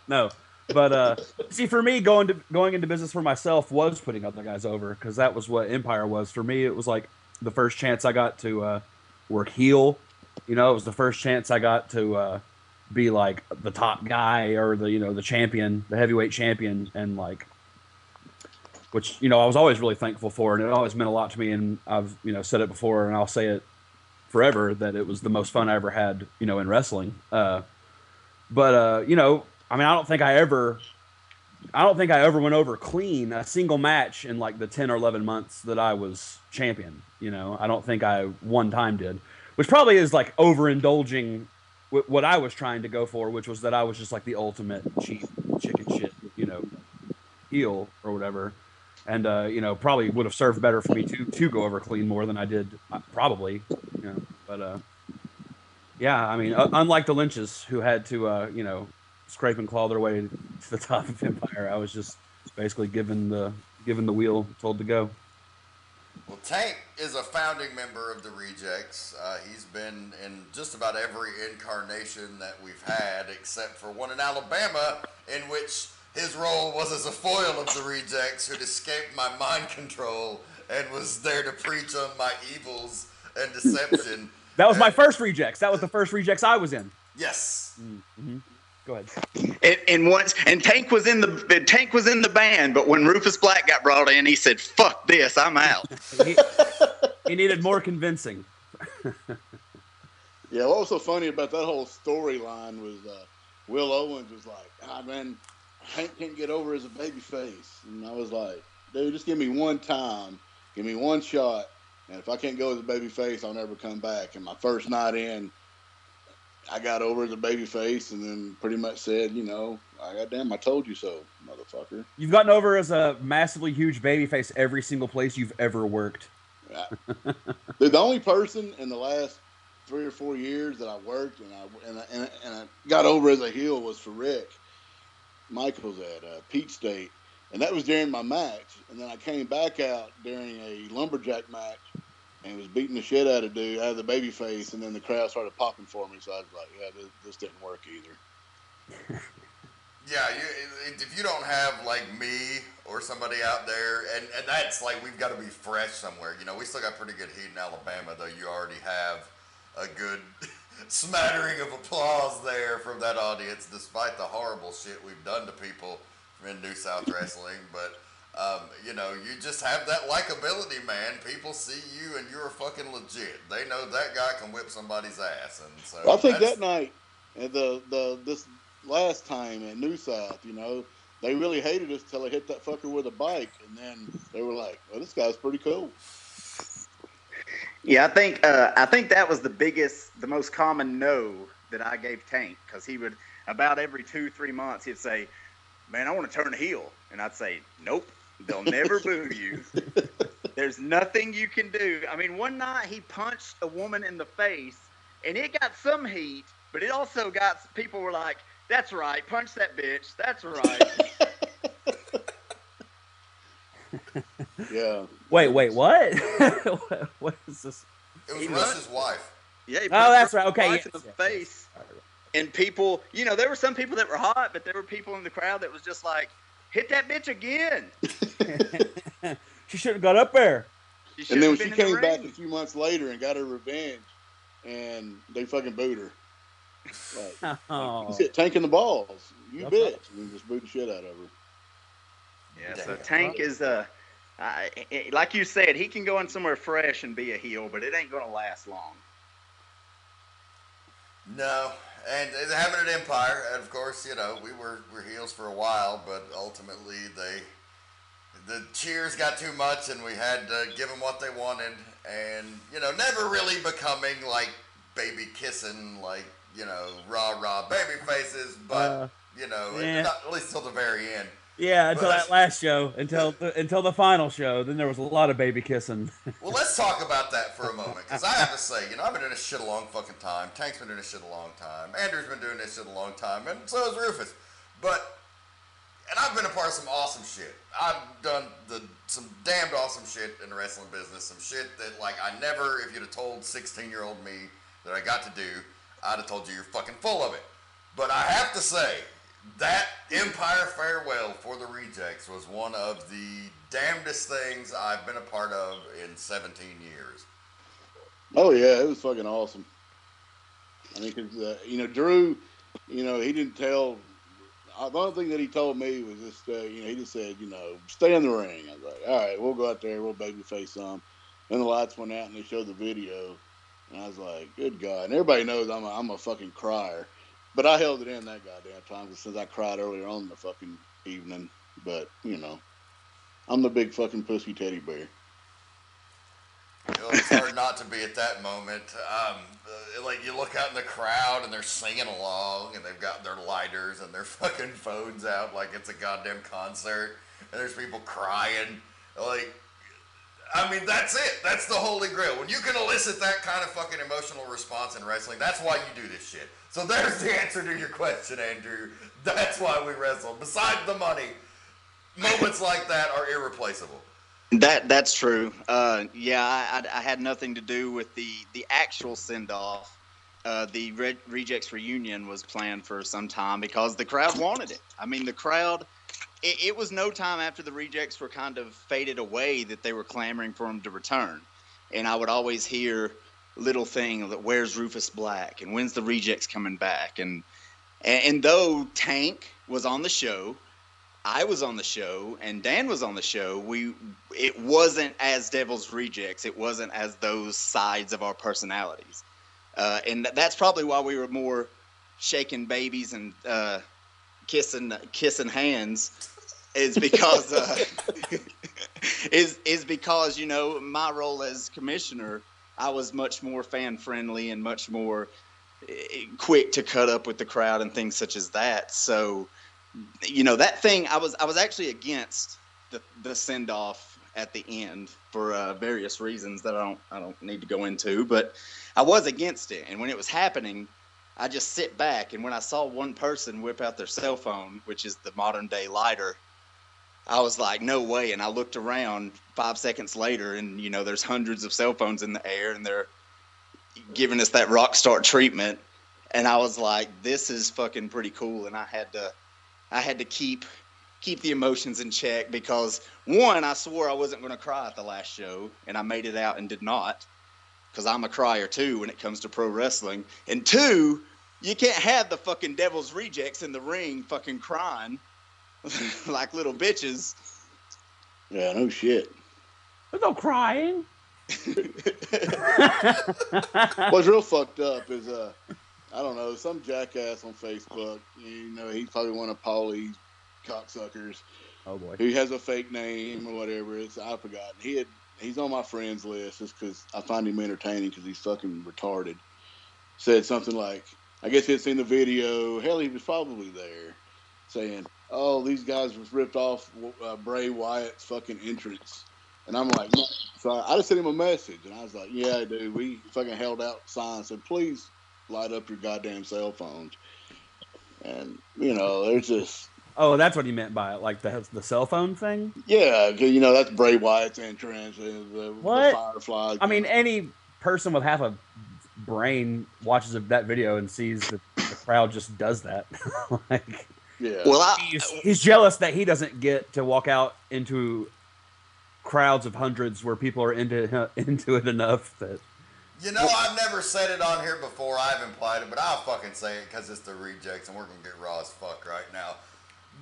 No, but see, for me, going into business for myself was putting other guys over, because that was what Empire was for me. It was like the first chance I got to work heel. It was the first chance I got to be like the top guy, or the champion, the heavyweight champion, and like, which I was always really thankful for, and it always meant a lot to me. And I've said it before, and I'll say it forever, that it was the most fun I ever had, in wrestling. But I mean, I don't think I ever went over clean a single match in like the 10 or 11 months that I was champion. I don't think I one time did, which probably is like overindulging what I was trying to go for, which was that I was just like the ultimate cheap chicken shit, heel or whatever. And, probably would have served better for me to go over clean more than I did, probably. But, yeah, I mean, unlike the Lynches, who had to, scrape and claw their way to the top of Empire, I was just basically given the wheel, told to go. Well, Tank is a founding member of the Rejects. He's been in just about every incarnation that we've had, except for one in Alabama, in which his role was as a foil of the Rejects who'd escaped my mind control and was there to preach on my evils and deception. That was my first rejects. That was the first rejects I was in. Yes. Mm-hmm. Go ahead. And Tank was in the band, but when Rufus Black got brought in, he said, "Fuck this, I'm out." he needed more convincing. Yeah, what was so funny about that whole storyline was Will Owens was like, "Ah, man, Hank can't get over as a baby face," and I was like, "Dude, just give me one time, give me one shot, and if I can't go as a baby face, I'll never come back." And my first night in, I got over as a baby face, and then pretty much said, I told you so, motherfucker. You've gotten over as a massively huge baby face every single place you've ever worked. Dude, the only person in the last 3 or 4 years that I worked and I got over as a heel was for Rick Michaels at Peach State, and that was during my match. And then I came back out during a lumberjack match and was beating the shit out of the baby face, and then the crowd started popping for me. So I was like, yeah, this didn't work either. Yeah, if you don't have like me or somebody out there, and that's like we've got to be fresh somewhere. We still got pretty good heat in Alabama, though you already have a good smattering of applause there from that audience, despite the horrible shit we've done to people in New South Wrestling. But you just have that likability, man. People see you and you're fucking legit. They know that guy can whip somebody's ass, and so. Well, I think that night, and this last time at New South, they really hated us till I hit that fucker with a bike, and then they were like, "Well, this guy's pretty cool." Yeah, I think that was the most common no that I gave Tank, because he would, about every 2-3 months, he'd say, "Man, I want to turn heel," and I'd say, "Nope, they'll never boo you. There's nothing you can do." I mean, one night he punched a woman in the face, and it got some heat, but it also got, people were like, "That's right, punch that bitch, that's right." Yeah. Wait, what? What is this? It was Russ's wife. Yeah. He that's right. Okay. In the face. And people, there were some people that were hot, but there were people in the crowd that was just like, "Hit that bitch again." She should have got up there. And then when she came back a few months later and got her revenge, and they fucking booed her. Like, you said, Tank in the balls. You bitch. And just booed the shit out of her. Yeah, so Tank is, like you said, he can go in somewhere fresh and be a heel, but it ain't going to last long. No, and having an Empire, and of course, we were heels for a while, but ultimately the cheers got too much, and we had to give them what they wanted, and never really becoming like baby kissing, like rah baby faces, but at least till the very end. Yeah, until that last show, until the final show, then there was a lot of baby kissing. Well, let's talk about that for a moment, because I have to say, I've been doing this shit a long fucking time. Tank's been doing this shit a long time. Andrew's been doing this shit a long time, and so has Rufus. And I've been a part of some awesome shit. I've done some damned awesome shit in the wrestling business, some shit that, like, I never, if you'd have told 16-year-old me that I got to do, I'd have told you you're fucking full of it. But I have to say, that Empire farewell for the Rejects was one of the damnedest things I've been a part of in 17 years. Oh, yeah, it was fucking awesome. I mean, because, Drew, he didn't tell. The only thing that he told me was just, he just said, stay in the ring. I was like, all right, we'll go out there, we'll babyface some. Then the lights went out and they showed the video. And I was like, good God. And everybody knows I'm a fucking crier. But I held it in that goddamn time since I cried earlier on in the fucking evening. But, I'm the big fucking pussy teddy bear. It's hard not to be at that moment. Like, you look out in the crowd and they're singing along and they've got their lighters and their fucking phones out like it's a goddamn concert. And there's people crying. Like, I mean, that's it. That's the holy grail. When you can elicit that kind of fucking emotional response in wrestling, that's why you do this shit. So there's the answer to your question, Andrew. That's why we wrestle. Besides the money, moments like that are irreplaceable. That's true. I had nothing to do with the actual send-off. The Rejects reunion was planned for some time because the crowd wanted it. I mean, the crowd, it was no time after the rejects were kind of faded away that they were clamoring for him to return. And I would always hear little thing that where's Rufus Black and when's the rejects coming back? And though Tank was on the show, I was on the show, and Dan was on the show, it wasn't as Devil's Rejects. It wasn't as those sides of our personalities. And that's probably why we were more shaking babies and kissing hands is because is because, you know, my role as commissioner, I was much more fan friendly and much more quick to cut up with the crowd and things such as that. So, you know, that thing, I was actually against the send off at the end for various reasons that I don't need to go into, but I was against it. And when it was happening, I just sit back, and when I saw one person whip out their cell phone, which is the modern day lighter, I was like, no way. And I looked around 5 seconds later, and, you know, there's hundreds of cell phones in the air, and they're giving us that rock star treatment. And I was like, this is fucking pretty cool. And I had to keep the emotions in check because, one, I swore I wasn't going to cry at the last show, and I made it out and did not, because I'm a crier too when it comes to pro wrestling. And two, you can't have the fucking Devil's Rejects in the ring fucking crying like little bitches. Yeah, no shit. There's no crying. What's real fucked up is I don't know, some jackass on Facebook, you know, he's probably one of Paulie's cocksuckers. Oh boy. Who has a fake name or whatever. I forgot. He's on my friends list just because I find him entertaining because he's fucking retarded. Said something like, I guess he had seen the video. Hell, he was probably there, saying, "Oh, these guys was ripped off Bray Wyatt's fucking entrance." And I'm like, no. So I just sent him a message, and I was like, "Yeah, dude, we fucking held out signs, said please light up your goddamn cell phones." And you know, there's just. Oh, that's what he meant by it, like the cell phone thing? Yeah, because, you know, that's Bray Wyatt's entrance. The Firefly. I mean, any person with half a brain watches that video and sees that the crowd just does that. Like, yeah. Well, he's jealous that he doesn't get to walk out into crowds of hundreds where people are into it enough that... You know, I've never said it on here before. I've implied it, but I'll fucking say it because it's the rejects, and we're going to get raw as fuck right now.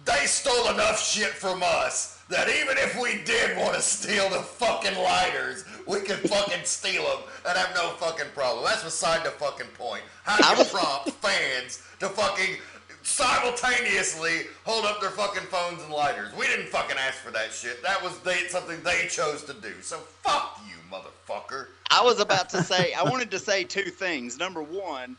They stole enough shit from us that even if we did want to steal the fucking lighters, we could fucking steal them and have no fucking problem. That's beside the fucking point. How do you prompt fans to fucking simultaneously hold up their fucking phones and lighters? We didn't fucking ask for that shit. That was something they chose to do. So fuck you, motherfucker. I wanted to say two things. Number one,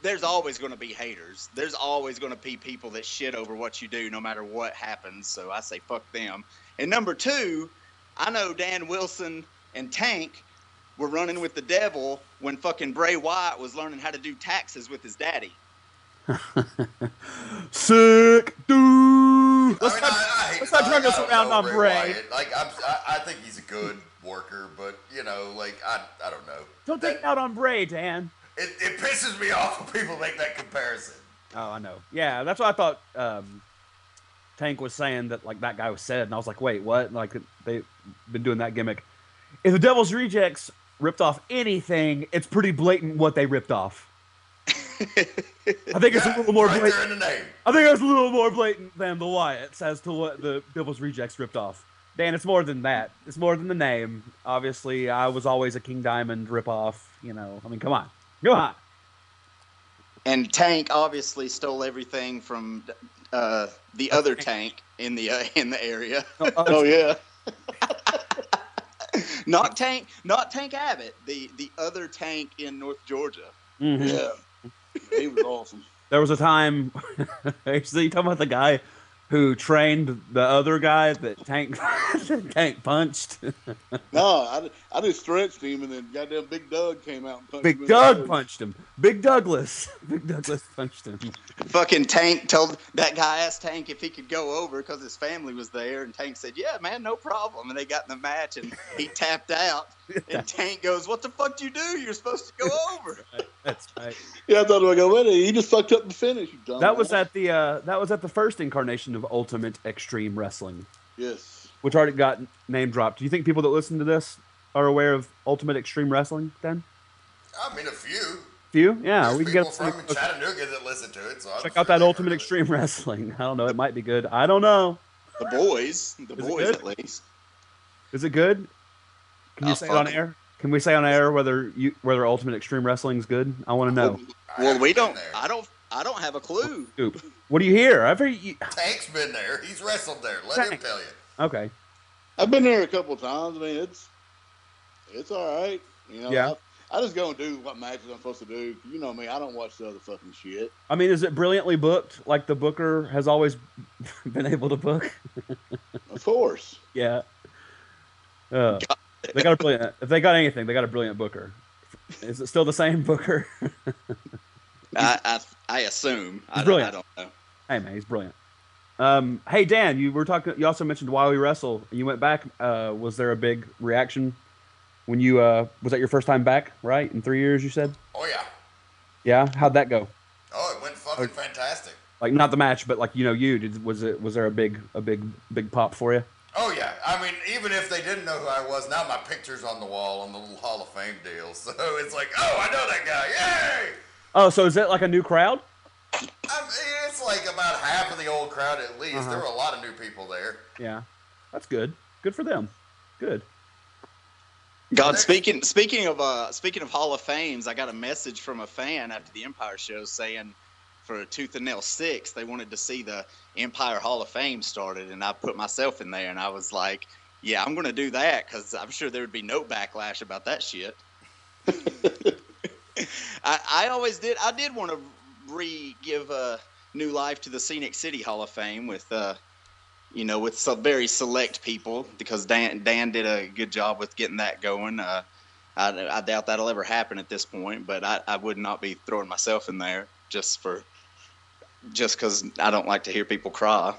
there's always going to be haters. There's always going to be people that shit over what you do no matter what happens. So I say fuck them. And number two, I know Dan Wilson and Tank were running with the devil when fucking Bray Wyatt was learning how to do taxes with his daddy. Sick, dude. Let's not drag us around on Bray. Like, I think he's a good worker, but, you know, like, I don't know. Don't take it out on Bray, Dan. It pisses me off when people make that comparison. Oh, I know. Yeah, that's what I thought Tank was saying, that like that guy was said, and I was like, wait, what? Like, they've been doing that gimmick. If the Devil's Rejects ripped off anything, it's pretty blatant what they ripped off. I think it's a little more blatant. There in the name. I think it's a little more blatant than the Wyatts as to what the Devil's Rejects ripped off. Dan, it's more than that. It's more than the name. Obviously, I was always a King Diamond ripoff. You know, I mean, come on. Go on. And Tank obviously stole everything from the other Tank in the area. Oh yeah. Not Tank Abbott. The other Tank in North Georgia. Mm-hmm. Yeah. He was awesome. There was a time. So you talking about the guy who trained the other guy that Tank punched? No, I just stretched him, and then goddamn Big Doug came out and punched him. Big Doug punched him. Big Douglas punched him. Fucking Tank told that guy, asked Tank if he could go over because his family was there, and Tank said, "Yeah, man, no problem." And they got in the match, and he tapped out. And Tank goes, "What the fuck do you do? You're supposed to go over." That's right. Yeah, I thought, I go, wait, he just fucked up the finish. You dumb That was ass. at the first incarnation of Ultimate Extreme Wrestling, Yes. which already got name dropped. Do you think people that listen to this are aware of Ultimate Extreme Wrestling? Then, I mean, a few. few, yeah, There's we can people get from Chattanooga that listen to it, so I'm check sure out that they've Ultimate heard of it. Extreme Wrestling. I don't know, it might be good. I don't know. The boys it at good? least. Is it good? Can you Oh, say it on fuck. air? Can we say on air whether Ultimate Extreme Wrestling is good? I want to know. Well, we haven't don't. been there. I don't have a clue. Scoop. What do you hear? I've heard you. Tank's been there. He's wrestled there. Let him Tank. tell you. Okay. I've been there a couple of times. I mean, it's all right. You know, Yeah. I just go and do what matches I'm supposed to do. You know me, I don't watch the other fucking shit. I mean, is it brilliantly booked like the booker has always been able to book? Of course. Yeah. They got a brilliant. If they got anything, they got a brilliant booker. Is it still the same booker? I assume. I brilliant. don't know. Hey man, he's brilliant. Hey Dan, you were talking. You also mentioned Why We Wrestle. You went back. Was there a big reaction when you? Was that your first time back? Right, in 3 years, you said. Oh, yeah. Yeah. How'd that go? Oh, it went fucking fantastic. Like not the match, but like was there a big pop for you? Oh, yeah. I mean, even if they didn't know who I was, now my picture's on the wall on the little Hall of Fame deal. So it's like, oh, I know that guy. Yay! Oh, so is it like a new crowd? I mean, it's like about half of the old crowd at least. Uh-huh. There were a lot of new people there. Yeah, that's good. Good for them. Good. God, speaking of Hall of Fames, I got a message from a fan after the Empire show saying for Tooth and Nail 6 they wanted to see the Empire Hall of Fame started, and I put myself in there, and I was like, yeah, I'm going to do that because I'm sure there would be no backlash about that shit. I always did. I did want to give new life to the Scenic City Hall of Fame with with some very select people, because Dan did a good job with getting that going. I doubt that'll ever happen at this point, but I would not be throwing myself in there just because I don't like to hear people cry.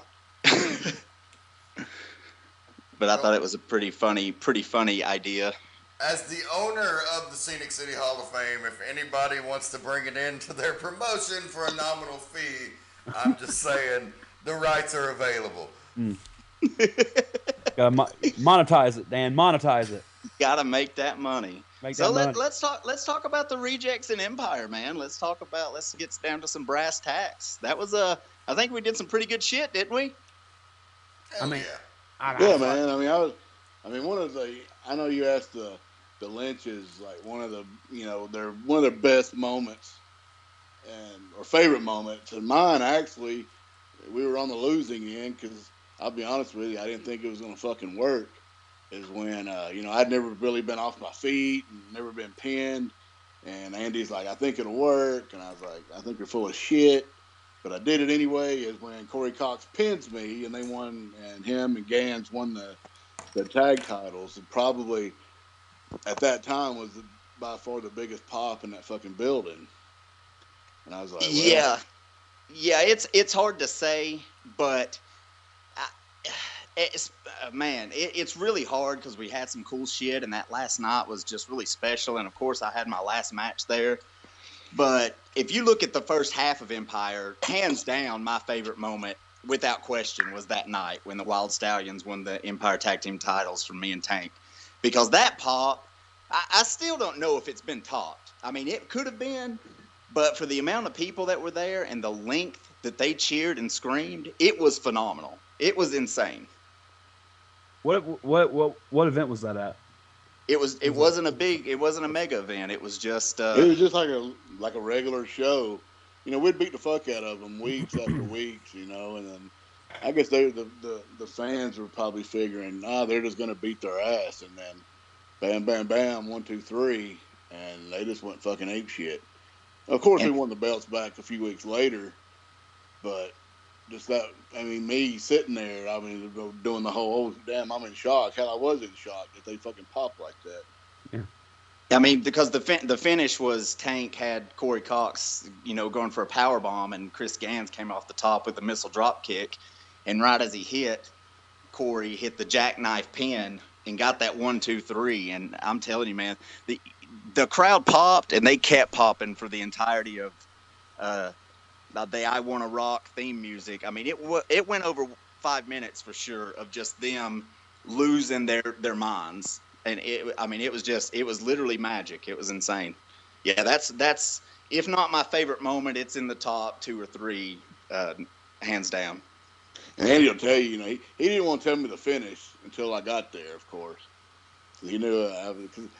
But I thought it was a pretty funny idea. As the owner of the Scenic City Hall of Fame, if anybody wants to bring it into their promotion for a nominal fee, I'm just saying the rights are available. Gotta monetize it, Dan. Monetize it. Gotta make that money. Money. Let's talk about the rejects in Empire, man. Let's get down to some brass tacks. That was I think we did some pretty good shit, didn't we? Hell mean, yeah. Yeah, man. I know you asked the Lynches, like one of their best moments or favorite moments, and mine actually, we were on the losing end because I'll be honest with you, I didn't think it was gonna fucking work. Is when I'd never really been off my feet and never been pinned, and Andy's like, I think it'll work, and I was like, I think you're full of shit, but I did it anyway. Is when Corey Cox pins me and they won, and him and Gans won the tag titles, and probably at that time was by far the biggest pop in that fucking building. And I was like, well, yeah, it's hard to say, but it's really hard because we had some cool shit, and that last night was just really special. And of course, I had my last match there. But if you look at the first half of Empire, hands down, my favorite moment, without question, was that night when the Wild Stallions won the Empire Tag Team titles from me and Tank. Because that pop, I still don't know if it's been topped. I mean, it could have been, but for the amount of people that were there and the length that they cheered and screamed, it was phenomenal. It was insane. What event was that at? It wasn't a mega event. It was just it was just like a regular show. We'd beat the fuck out of them weeks after weeks, and then I guess the fans were probably figuring, they're just gonna beat their ass, and then bam, bam, bam, 1, 2, 3, and they just went fucking ape shit. Of course, we won the belts back a few weeks later, but just that, me sitting there, doing the whole, damn, I'm in shock. Hell, I was in shock that they fucking popped like that. Yeah. Because the finish was Tank had Corey Cox, going for a power bomb, and Chris Gans came off the top with a missile drop kick, and right as he hit, Corey hit the jackknife pin and got that 1, 2, 3. And I'm telling you, man, the crowd popped, and they kept popping for the entirety of the "I Wanna Rock" theme music. I mean, it went over 5 minutes for sure of just them losing their minds, and it was literally magic. It was insane. Yeah, that's if not my favorite moment, it's in the top 2 or 3, hands down. And Andy will tell you, he didn't want to tell me the finish until I got there, of course. He knew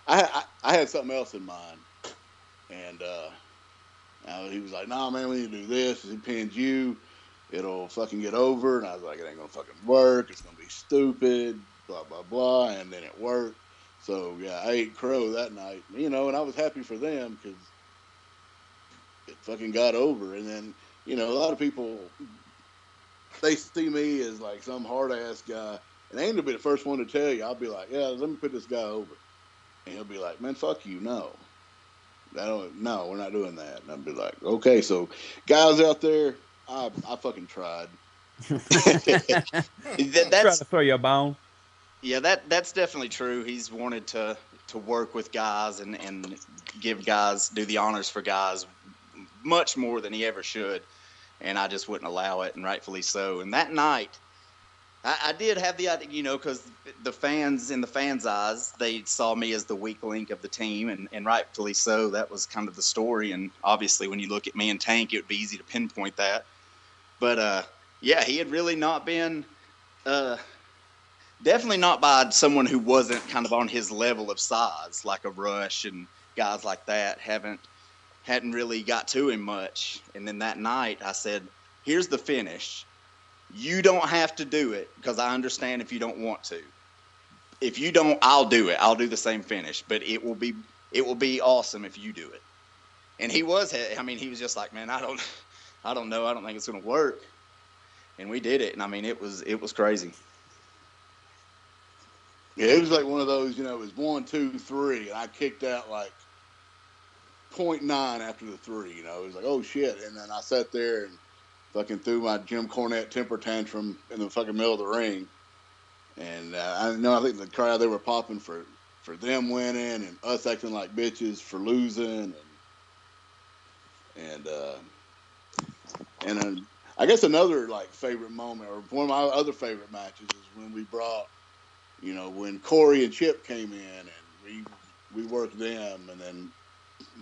I had something else in mind, and he was like, "Nah, man, we need to do this. If he pins you, it'll fucking get over." And I was like, "It ain't gonna fucking work. It's gonna be stupid." Blah blah blah. And then it worked. So yeah, I ate crow that night, and I was happy for them because it fucking got over. And then a lot of people, they see me as like some hard ass guy, and Andy will be the first one to tell you. I'll be like, "Yeah, let me put this guy over," and he'll be like, "Man, fuck you, no, no, we're not doing that." And I'll be like, "Okay, so guys out there, I fucking tried." Trying to throw you a bone. Yeah, that's definitely true. He's wanted to work with guys and give guys, do the honors for guys much more than he ever should. And I just wouldn't allow it, and rightfully so. And that night, I did have the idea, because the fans, in the fans' eyes, they saw me as the weak link of the team, and rightfully so. That was kind of the story. And obviously, when you look at me and Tank, it would be easy to pinpoint that. But, yeah, he had really not been, definitely not by someone who wasn't kind of on his level of size, like a Rush and guys like that, hadn't really got to him much. And then that night I said, "Here's the finish. You don't have to do it, because I understand if you don't want to. If you don't, I'll do it. I'll do the same finish, but it will be awesome if you do it." And he was just like, "Man, I don't know. I don't think it's going to work." And we did it. And it was crazy. Yeah, it was like one of those, it was 1, 2, 3, and I kicked out like 0.9 after the 3. It was like, oh shit. And then I sat there and fucking threw my Jim Cornette temper tantrum in the fucking middle of the ring. And I think the crowd, they were popping for them winning and us acting like bitches for losing. And I guess another like favorite moment, or one of my other favorite matches, is when we brought, when Corey and Chip came in, and we worked them, and then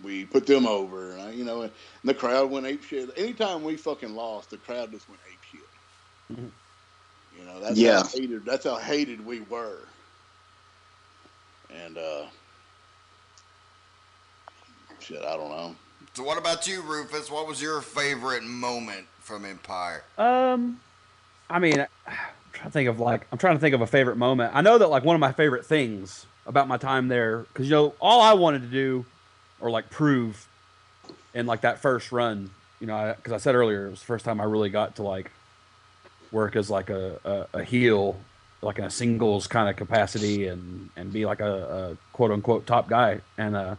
we put them over, and and the crowd went ape shit. Anytime we fucking lost, the crowd just went ape shit. Mm-hmm. That's how hated we were. And shit, I don't know. So what about you, Rufus? What was your favorite moment from Empire? I'm trying to think of a favorite moment. I know that like one of my favorite things about my time there, because all I wanted to do, or like prove, in like that first run, because I said earlier it was the first time I really got to like work as like a heel, like in a singles kind of capacity, and be like a quote unquote top guy, and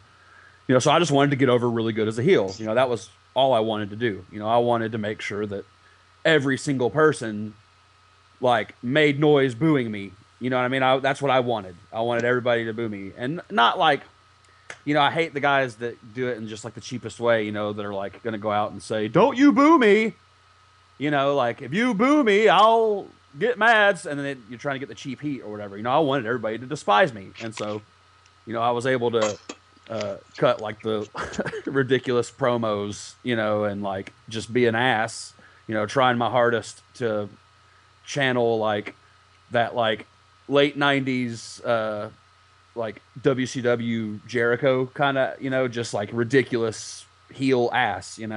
so I just wanted to get over really good as a heel. That was all I wanted to do. I wanted to make sure that every single person like made noise booing me. You know what I mean? That's what I wanted. I wanted everybody to boo me, and not like, I hate the guys that do it in just like the cheapest way. That are like going to go out and say, "Don't you boo me?" Like if you boo me, I'll get mad, and then you're trying to get the cheap heat or whatever. I wanted everybody to despise me, and so, I was able to cut like the ridiculous promos, and like just be an ass, trying my hardest to channel like that like late 90s like WCW Jericho kind of, just like ridiculous heel ass, and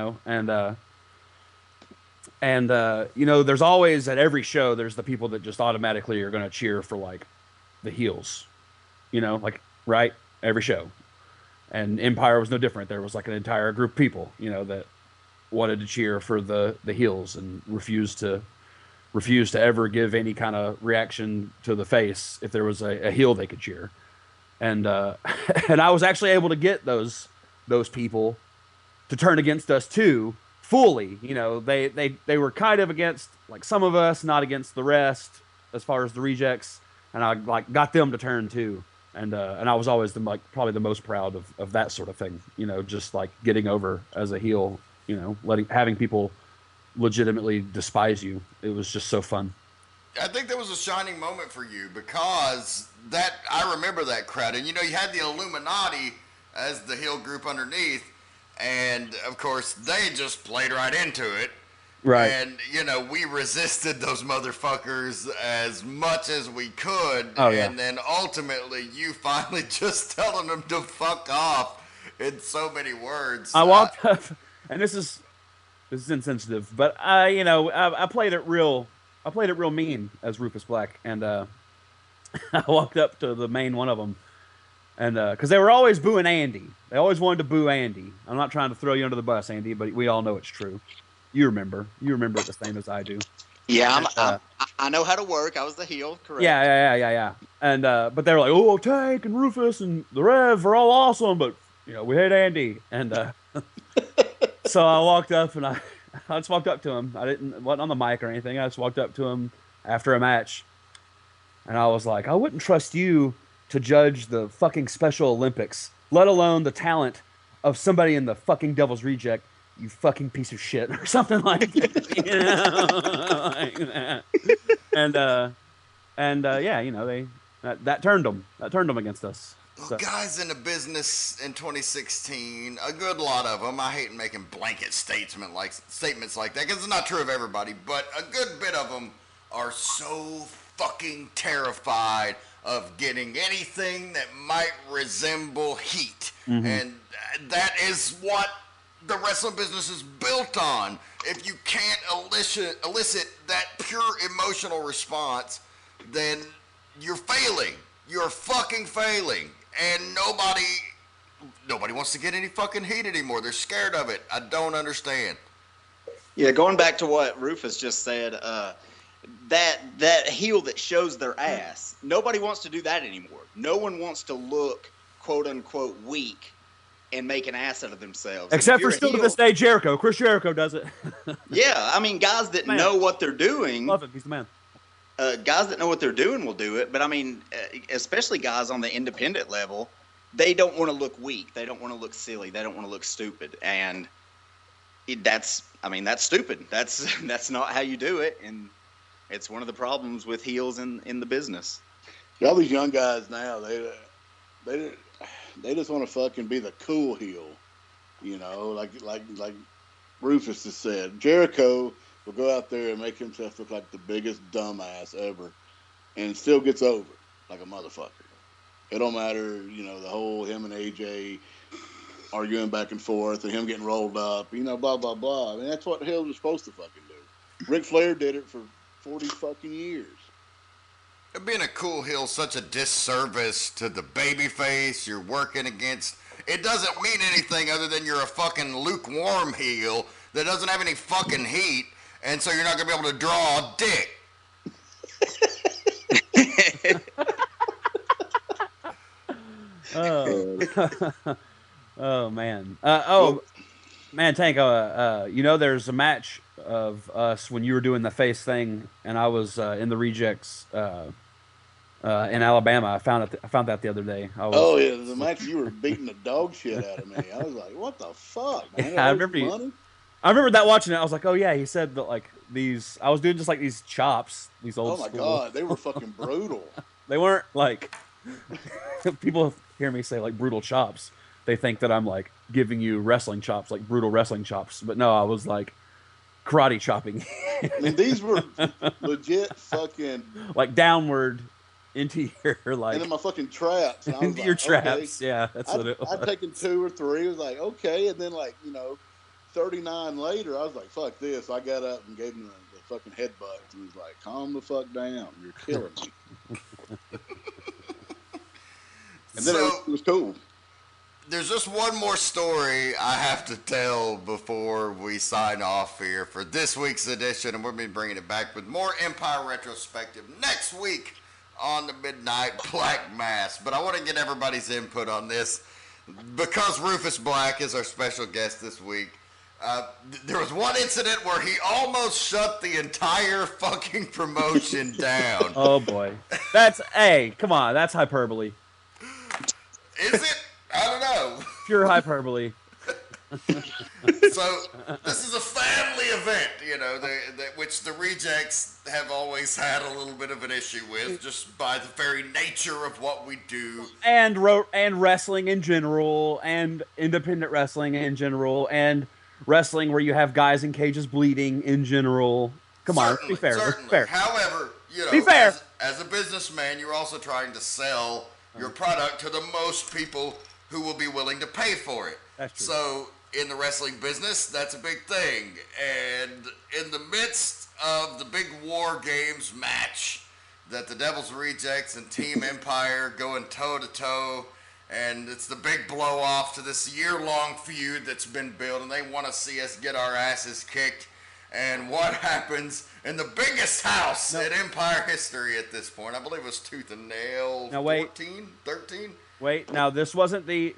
there's always, at every show, there's the people that just automatically are going to cheer for like the heels, like right, every show. And Empire was no different. There was like an entire group of people, that wanted to cheer for the heels and refused to ever give any kind of reaction to the face if there was a heel they could cheer. And and I was actually able to get those people to turn against us too, fully. They were kind of against like some of us, not against the rest as far as the rejects, and I like got them to turn too. And I was always probably the most proud of that sort of thing, you know, just like getting over as a heel, you know, having people legitimately despise you. It was just so fun. I think that was a shining moment for you because I remember that crowd, and you know, you had the Illuminati as the heel group underneath, and of course they just played right into it. Right. And, you know, we resisted those motherfuckers as much as we could. Oh, yeah. And then ultimately, you finally just telling them to fuck off in so many words. I walked up, and this is insensitive, but I played it real mean as Rufus Black, and I walked up to the main one of them, and because they were always booing Andy. They always wanted to boo Andy. I'm not trying to throw you under the bus, Andy, but we all know it's true. You remember it the same as I do. Yeah, I know how to work. I was the heel, correct? Yeah. And but they were like, "Oh, Tank and Rufus and the Rev are all awesome, but you know we hate Andy." And so I walked up and I just walked up to him. Wasn't on the mic or anything. I just walked up to him after a match, and I was like, "I wouldn't trust you to judge the fucking Special Olympics, let alone the talent of somebody in the fucking Devil's Reject. You fucking piece of shit," or something like that, you know, like that. And yeah, you know, that turned them against us. So. Guys in the business in 2016, a good lot of them. I hate making blanket statements like that because it's not true of everybody, but a good bit of them are so fucking terrified of getting anything that might resemble heat, and that is what the wrestling business is built on. If you can't elicit that pure emotional response, then you're failing. You're fucking failing. And nobody wants to get any fucking heat anymore. They're scared of it. I don't understand. Yeah, going back to what Rufus just said, that heel that shows their ass, nobody wants to do that anymore. No one wants to look, quote unquote, weak and make an ass out of themselves. Except for still to this day, Jericho. Chris Jericho does it. Yeah, I mean, guys that know what they're doing. Love it. He's the man. Guys that know what they're doing will do it. But I mean, especially guys on the independent level, they don't want to look weak. They don't want to look silly. They don't want to look stupid. And that's stupid. That's not how you do it. And it's one of the problems with heels in the business. All these young guys now, they just want to fucking be the cool heel, you know, like Rufus has said. Jericho will go out there and make himself look like the biggest dumbass ever, and still gets over like a motherfucker. It don't matter, you know, the whole him and AJ arguing back and forth, and him getting rolled up, you know, blah blah blah. I mean, that's what the hell you're supposed to fucking do. Ric Flair did it for 40 fucking years. Being a cool heel is such a disservice to the babyface you're working against. It doesn't mean anything other than you're a fucking lukewarm heel that doesn't have any fucking heat, and so you're not going to be able to draw a dick. Oh man. Man, Tank. You know, there's a match of us when you were doing the face thing, and I was in the rejects in Alabama. I found that the other day. The match you were beating the dog shit out of me. I was like, what the fuck, man? Yeah, I remember that watching it. I was like, oh yeah, he said that like these. I was doing just like these chops, these old. Oh my school. god, they were fucking brutal. They weren't like people hear me say like brutal chops. They think that I'm like giving you wrestling chops, like brutal wrestling chops. But no, I was like karate chopping. I mean, these were legit fucking like downward into your like. And then my fucking traps. And I was into like, your traps, okay. yeah, that's what it was. I'd taken 2 or 3. I was like, okay, and then like 39 later, I was like, fuck this. I got up and gave him the fucking headbutt. And he was like, calm the fuck down. You're killing me. And then it was cool. There's just one more story I have to tell before we sign off here for this week's edition, and we'll be bringing it back with more Empire Retrospective next week on the Midnight Black Mass. But I want to get everybody's input on this because Rufus Black is our special guest this week. There was one incident where he almost shut the entire fucking promotion down. Oh boy, come on, that's hyperbole. Is it? I don't know. Pure hyperbole. So this is a family event, you know, which the rejects have always had a little bit of an issue with, just by the very nature of what we do. And wrestling in general, and independent wrestling in general, and wrestling where you have guys in cages bleeding in general. Come on, be fair. Certainly. Fair. However, you know, be fair. As a businessman, you're also trying to sell your product to the most people who will be willing to pay for it. That's true. So in the wrestling business, that's a big thing. And in the midst of the big War Games match that the Devil's Rejects and Team Empire going toe-to-toe, and it's the big blow-off to this year-long feud that's been built, and they want to see us get our asses kicked. And what happens in the biggest house in Empire history at this point? I believe it was Tooth and Nail. Now, wait. 14, 13. Wait, now this was the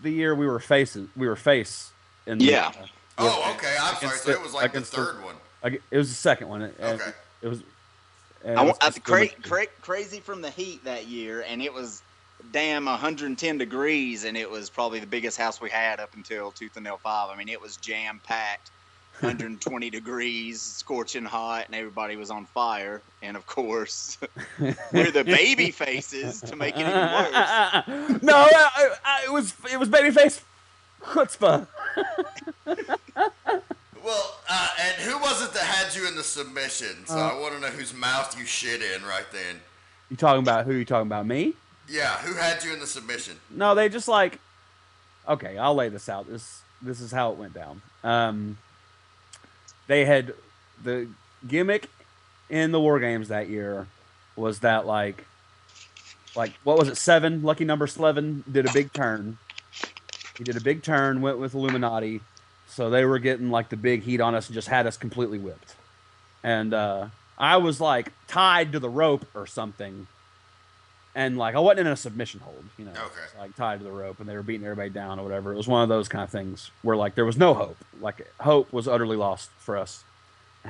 year we were face in the, Yeah. Okay. I'm sorry. So it was like the third one. It was the second one. Okay. It was. Crazy from the heat that year, and it was damn 110 degrees, and it was probably the biggest house we had up until Tooth and Nail 5. I mean, it was jam-packed, 120 degrees, scorching hot, and everybody was on fire. And, of course, we're the baby faces to make it even worse. No, it was babyface chutzpah. Well, and who was it that had you in the submission? So I want to know whose mouth you shit in right then. You talking about who? You talking about me? Yeah, who had you in the submission? No, they just like. Okay, I'll lay this out. This is how it went down. They had the gimmick in the War Games that year was that like what was it? 7 lucky number 7 did a big turn. He did a big turn, went with Illuminati. So they were getting like the big heat on us and just had us completely whipped. And I was like tied to the rope or something. And like I wasn't in a submission hold, you know. Okay. Like tied to the rope and they were beating everybody down or whatever. It was one of those kind of things where like there was no hope. Like hope was utterly lost for us.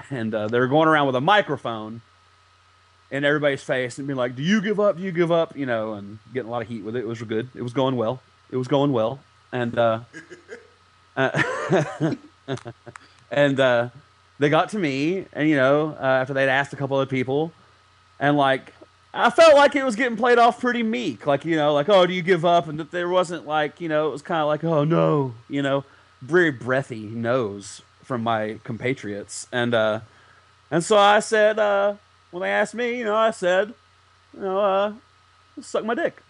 And they were going around with a microphone in everybody's face and being like, "Do you give up? Do you give up?" You know, and getting a lot of heat with it. It was good. It was going well. And and they got to me, and you know, after they'd asked a couple of people, and like I felt like it was getting played off pretty meek, like you know, like "Oh, do you give up?" And that there wasn't like you know, it was kind of like "Oh no," you know, very breathy no's from my compatriots, and so I said when they asked me, you know, I said, you know, suck my dick.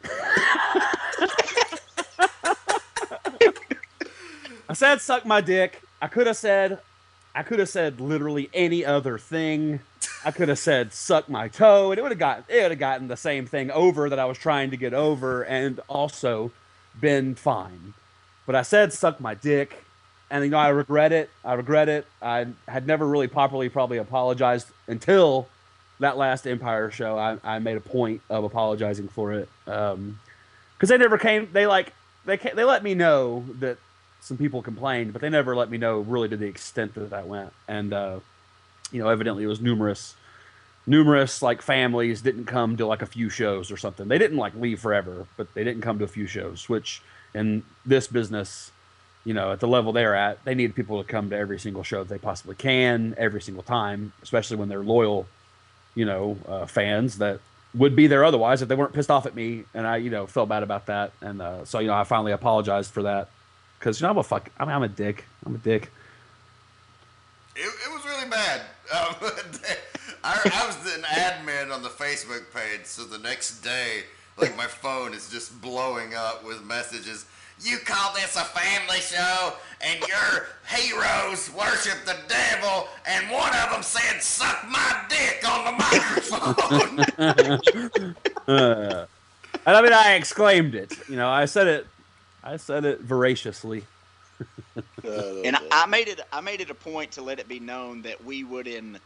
I said suck my dick. I could have said literally any other thing. I could have said suck my toe, and it would have gotten the same thing over that I was trying to get over, and also been fine. But I said suck my dick, and you know I regret it. I had never really properly probably apologized until that last Empire show. I made a point of apologizing for it because they never came. They let me know that some people complained, but they never let me know really to the extent that went. And you know, evidently it was numerous like families didn't come to like a few shows or something. They didn't like leave forever, but they didn't come to a few shows, which in this business, you know, at the level they're at, they need people to come to every single show that they possibly can every single time, especially when they're loyal, you know, fans that would be there otherwise if they weren't pissed off at me. And I, you know, felt bad about that. And so, you know, I finally apologized for that. Because, you know, I'm a dick. I'm a dick. It was really bad. I was an admin on the Facebook page, so the next day, like, my phone is just blowing up with messages. You call this a family show, and your heroes worship the devil, and one of them said, "Suck my dick" on the microphone. And I mean, I exclaimed it. You know, I said it voraciously. And I made it a point to let it be known that we would in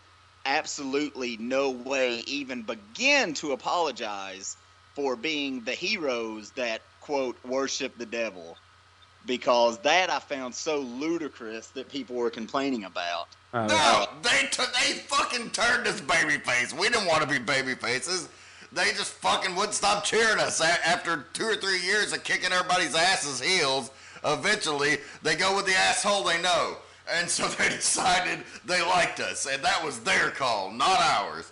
absolutely no way even begin to apologize for being the heroes that, quote, worship the devil, because that I found so ludicrous that people were complaining about. No, they fucking turned us babyface. We didn't want to be babyfaces. they just fucking wouldn't stop cheering us. After 2 or 3 years of kicking everybody's asses heels, eventually they go with the asshole they know. And so they decided they liked us, and that was their call, not ours.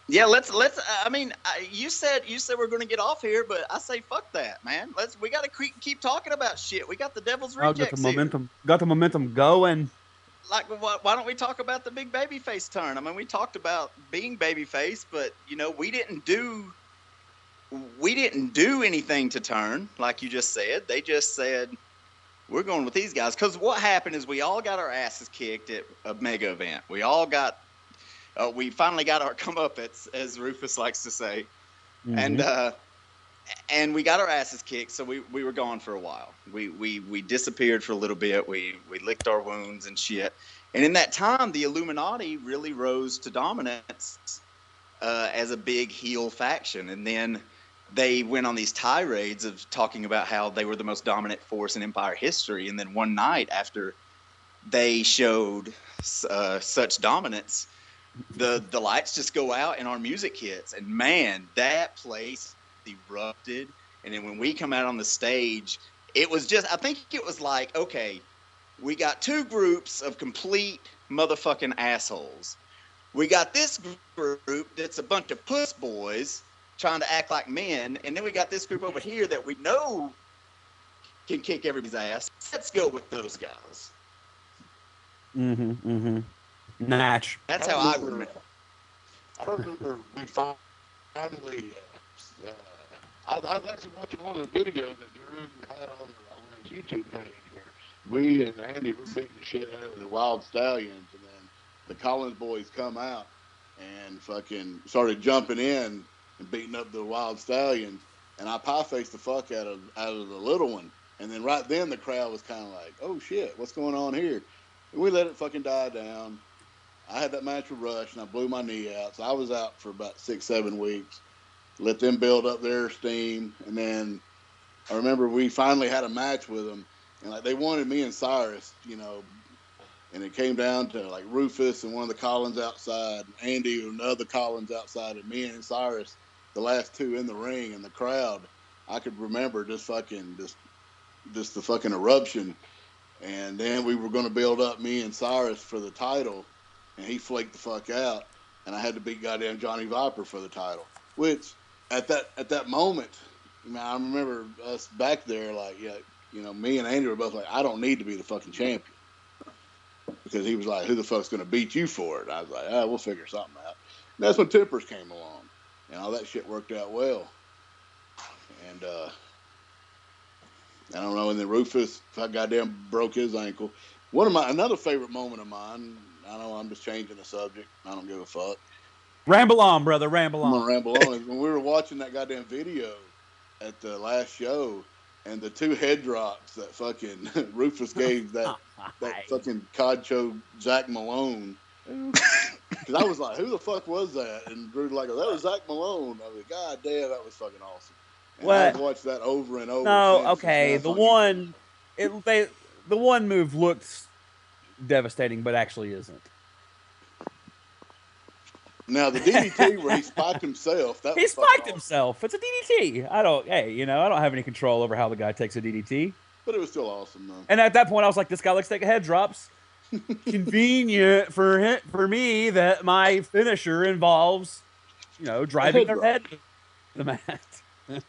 Yeah, let's. I mean, you said we're going to get off here, but I say fuck that, man. We got to keep talking about shit. We got the Devil's Rejects Got the momentum going. Like, why don't we talk about the big babyface turn? I mean, we talked about being babyface, but we didn't do anything to turn, like you just said. They just said we're going with these guys, because what happened is we all got our asses kicked at a mega event. We all got. We finally got our comeuppance, as Rufus likes to say, and we got our asses kicked. So we were gone for a while. We disappeared for a little bit. We licked our wounds and shit. And in that time, the Illuminati really rose to dominance as a big heel faction. And then they went on these tirades of talking about how they were the most dominant force in Empire history. And then one night after they showed such dominance, the lights just go out and our music hits, and man, that place erupted. And then when we come out on the stage, it was just, I think it was like, okay, we got two groups of complete motherfucking assholes. We got this group that's a bunch of puss boys trying to act like men, and then we got this group over here that we know can kick everybody's ass. Let's go with those guys. Natch. That's how I remember. I remember we finally, I actually watched one of the videos that Drew had on his YouTube page where we and Andy were beating the shit out of the Wild Stallions, and then the Collins boys come out and fucking started jumping in and beating up the Wild Stallions, and I pie-faced the fuck out of the little one. And then right then the crowd was kind of like, oh shit, what's going on here? And we let it fucking die down. I had that match with Rush, and I blew my knee out. So I was out for about 6-7 weeks. Let them build up their steam. And then I remember we finally had a match with them. And like they wanted me and Cyrus, and it came down to like Rufus and one of the Collins outside, Andy and the other Collins outside, and me and Cyrus, the last two in the ring. And the crowd, I could remember just the fucking eruption. And then we were going to build up me and Cyrus for the title. And he flaked the fuck out, and I had to beat goddamn Johnny Viper for the title. Which, at that moment, I remember us back there, like, me and Andy were both like, I don't need to be the fucking champion, because he was like, who the fuck's gonna beat you for it? I was like, we'll figure something out. And that's when Tippers came along, and all that shit worked out well. And I don't know. And then Rufus, goddamn broke his ankle. Another favorite moment of mine. I know I'm just changing the subject. I don't give a fuck. Ramble on, brother. Ramble on. I'm gonna ramble on. When we were watching that goddamn video at the last show, and the two head drops that fucking Rufus gave that fucking Concho Zach Malone. Because I was like, who the fuck was that? And Drew was like, that was Zach Malone. I was like, God damn, that was fucking awesome. And I've watched that over and over. No, okay. The one move looked devastating, but actually isn't. Now the DDT where he spiked himself. He spiked himself. It's a DDT. I don't have any control over how the guy takes a DDT. But it was still awesome, though. And at that point, I was like, this guy likes to take head drops. Convenient for me that my finisher involves, driving their head to the mat. It's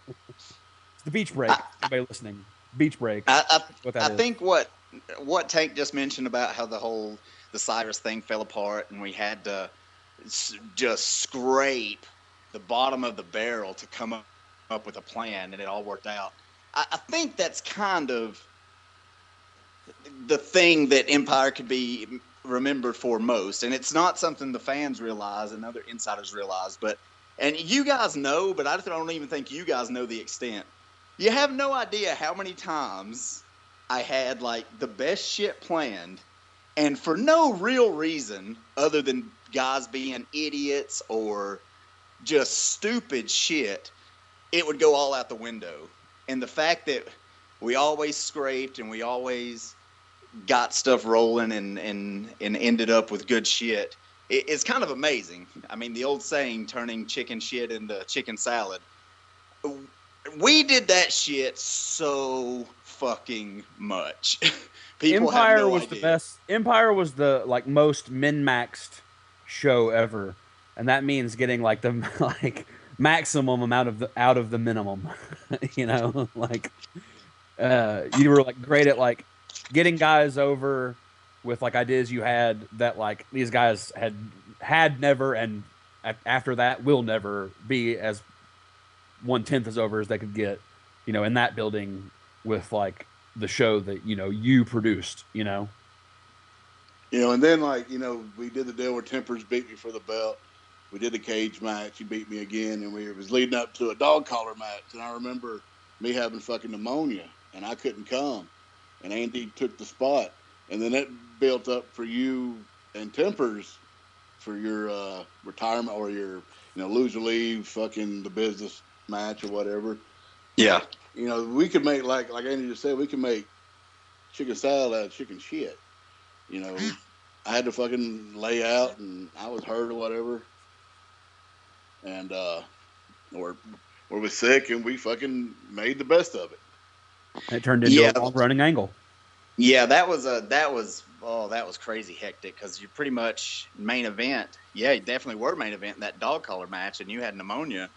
the beach break. Everybody listening, beach break. I think what Tank just mentioned about how the Cyrus thing fell apart, and we had to just scrape the bottom of the barrel to come up with a plan, and it all worked out. I think that's kind of the thing that Empire could be remembered for most, and it's not something the fans realize and other insiders realize, and you guys know, but I don't even think you guys know the extent. You have no idea how many times I had like the best shit planned, and for no real reason other than guys being idiots or just stupid shit, it would go all out the window. And the fact that we always scraped and we always got stuff rolling and ended up with good shit, it's kind of amazing. I mean, the old saying, turning chicken shit into chicken salad. We did that shit so fucking much. People have Empire no was idea. the best. Empire was the like most min-maxed show ever, and that means getting like the like maximum amount of the out of the minimum. You know, like you were like great at like getting guys over with like ideas you had that like these guys had never and after that will never be as 1/10 as over as they could get, you know, in that building with like the show that you know you produced, you know. You know, and then like, you know, we did the deal where Tempers beat me for the belt. We did the cage match. He beat me again, and it was leading up to a dog collar match. And I remember me having fucking pneumonia, and I couldn't come. And Andy took the spot, and then it built up for you and Tempers for your retirement or your, you know, lose or leave, fucking the business match or whatever. Yeah. You know, we could make like Andy just said, we could make chicken salad out of chicken shit. You know, I had to fucking lay out, and I was hurt or whatever, and or was sick, and we fucking made the best of it. It turned into a long running angle. Yeah, that was crazy hectic because you pretty much main event. Yeah, you definitely were main event in that dog collar match, and you had pneumonia.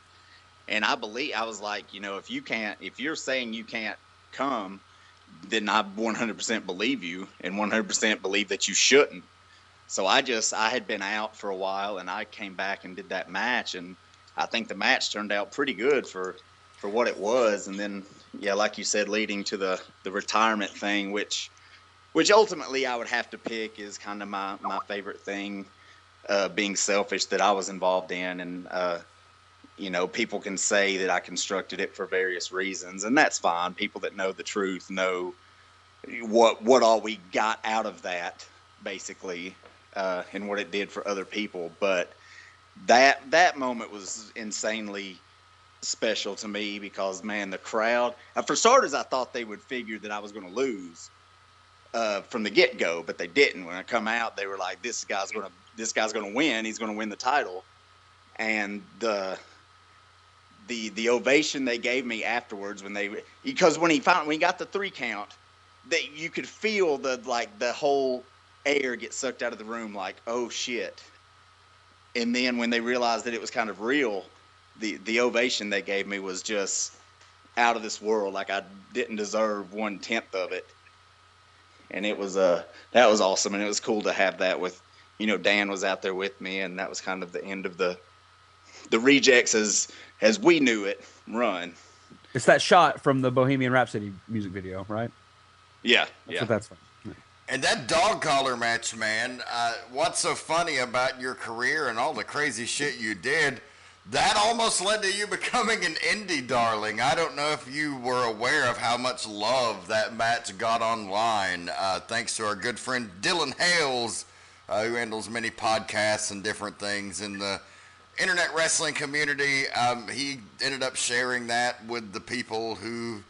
And I was like, you know, if you're saying you can't come, then I 100% believe you and 100% believe that you shouldn't. So I had been out for a while, and I came back and did that match, and I think the match turned out pretty good for what it was. And then, yeah, like you said, leading to the retirement thing, which ultimately I would have to pick is kind of my favorite thing, being selfish that I was involved in. And, you know, people can say that I constructed it for various reasons, and that's fine. People that know the truth know what all we got out of that, basically, and what it did for other people. But that moment was insanely special to me because, man, the crowd. For starters, I thought they would figure that I was going to lose from the get-go, but they didn't. When I come out, they were like, "This guy's going to win. He's going to win the title." And the ovation they gave me afterwards because when he got the 3 count, that you could feel the whole air get sucked out of the room, like, oh shit. And then when they realized that it was kind of real, the ovation they gave me was just out of this world. Like I didn't deserve 1/10 of it. And it was that was awesome, and it was cool to have that with, you know, Dan was out there with me, and that was kind of the end of the Rejects as we knew it run. It's that shot from the Bohemian Rhapsody music video, right? Yeah, that's what that's from. And that dog collar match, man, what's so funny about your career and all the crazy shit you did, that almost led to you becoming an indie darling. I don't know if you were aware of how much love that match got online, thanks to our good friend Dylan Hales, who handles many podcasts and different things in the internet wrestling community. He ended up sharing that with the people who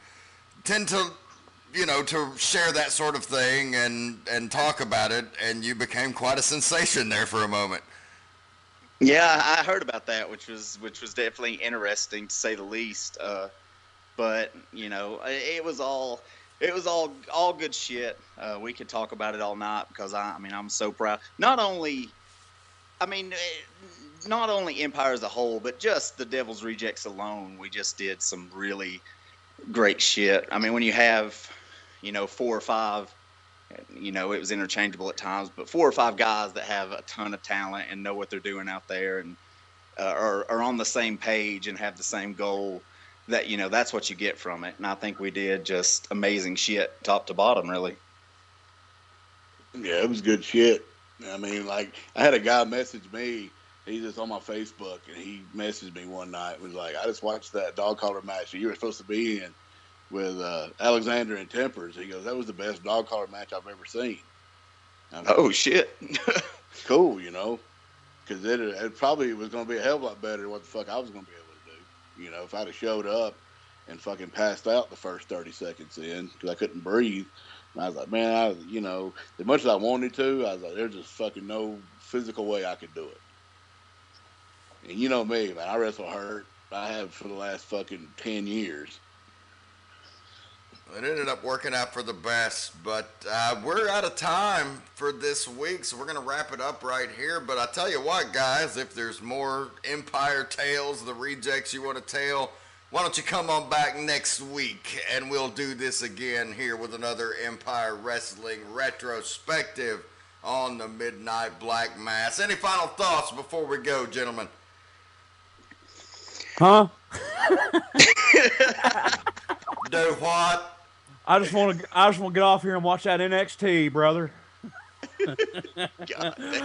tend to, you know, to share that sort of thing and talk about it, and you became quite a sensation there for a moment. Yeah, I heard about that, which was definitely interesting to say the least. But you know, it was all good shit. We could talk about it all night because I'm so proud. Not only Empire as a whole, but just the Devil's Rejects alone. We just did some really great shit. I mean, when you have, you know, 4 or 5, you know, it was interchangeable at times, but 4 or 5 guys that have a ton of talent and know what they're doing out there and are on the same page and have the same goal, that, you know, that's what you get from it. And I think we did just amazing shit top to bottom, really. Yeah, it was good shit. I mean, like, I had a guy message me. He's just on my Facebook, and he messaged me one night. Was like, I just watched that dog collar match that you were supposed to be in with Alexander and Tempers. He goes, that was the best dog collar match I've ever seen. Oh, shit. Cool, you know, because it probably was going to be a hell of a lot better than what the fuck I was going to be able to do. You know, if I'd have showed up and fucking passed out the first 30 seconds in because I couldn't breathe. And I was like, man, you know, as much as I wanted to, I was like, there's just fucking no physical way I could do it. And you know me, man, I wrestle hurt. I have for the last fucking 10 years. It ended up working out for the best, but we're out of time for this week, so we're going to wrap it up right here. But I tell you what, guys, if there's more Empire tales, the rejects you want to tell, why don't you come on back next week, and we'll do this again here with another Empire Wrestling retrospective on the Midnight Black Mass. Any final thoughts before we go, gentlemen? Huh? Do what? I just want to get off here and watch that NXT, brother.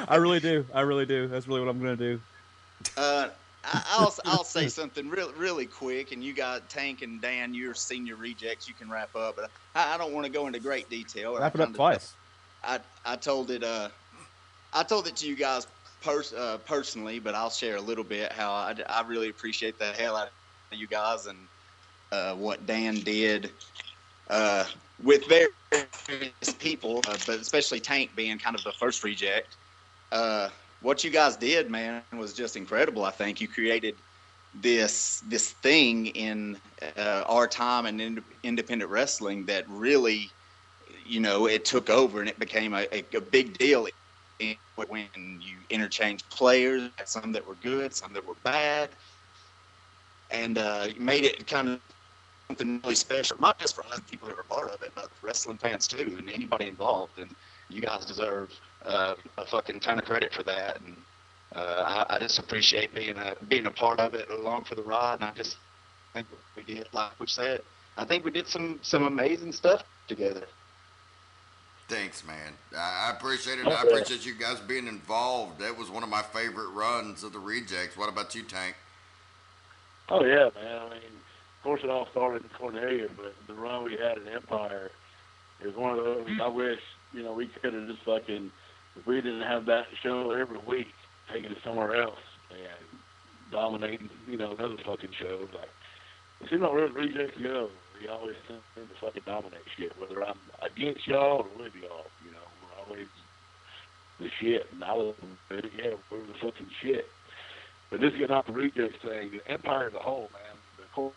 I really do. That's really what I'm gonna do. I'll say something really quick, and you got Tank and Dan, you're senior rejects. You can wrap up, but I don't want to go into great detail. Wrap it up twice. I told it to you guys personally, but I'll share a little bit how I really appreciate the hell out of you guys and what Dan did with various people, but especially Tank being kind of the first reject. What you guys did, man, was just incredible. I think you created this thing in our time in independent wrestling that really, it took over and it became a big deal when you interchanged players, some that were good, some that were bad, and made it kind of something really special, not just for us people who are part of it, but wrestling fans too, and anybody involved. And you guys deserve a fucking ton of credit for that. And I just appreciate being a part of it, along for the ride. And I just think we did, like we said, I think we did some amazing stuff together. Thanks, man. I appreciate it. I appreciate you guys being involved. That was one of my favorite runs of the rejects. What about you, Tank? Oh yeah, man. I mean, of course, it all started in Cornelia, but the run we had in Empire is one of those. I wish, we could have just fucking, if we didn't have that show every week, taking it somewhere else and dominating, another fucking show. Like, it seems like where the rejects go, we always seem to fucking dominate shit, whether I'm against y'all or with y'all. We're always the shit. And I was, we're the fucking shit. But this is getting off the rejects thing. The Empire as a whole, man, the core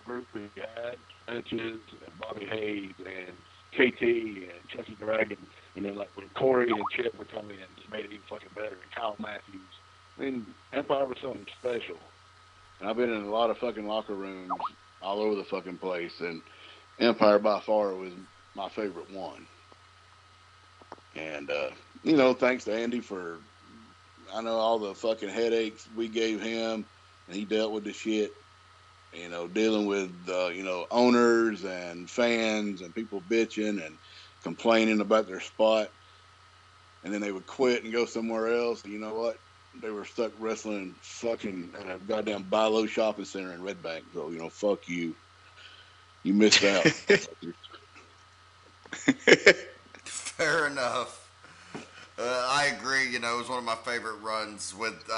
group we had, Sanchez and Bobby Hayes and KT and Chucky Dragon, and then like when Corey and Chip would come in, it made it even fucking better. And Kyle Matthews. I mean, Empire was something special. And I've been in a lot of fucking locker rooms all over the fucking place, and Empire by far was my favorite one. And thanks to Andy for, I know all the fucking headaches we gave him, and he dealt with the shit. Dealing with, owners and fans and people bitching and complaining about their spot. And then they would quit and go somewhere else. And you know what? They were stuck wrestling fucking at a goddamn Bi-Lo shopping center in Red Bank. So, fuck you. You missed out. Fair enough. I agree. It was one of my favorite runs with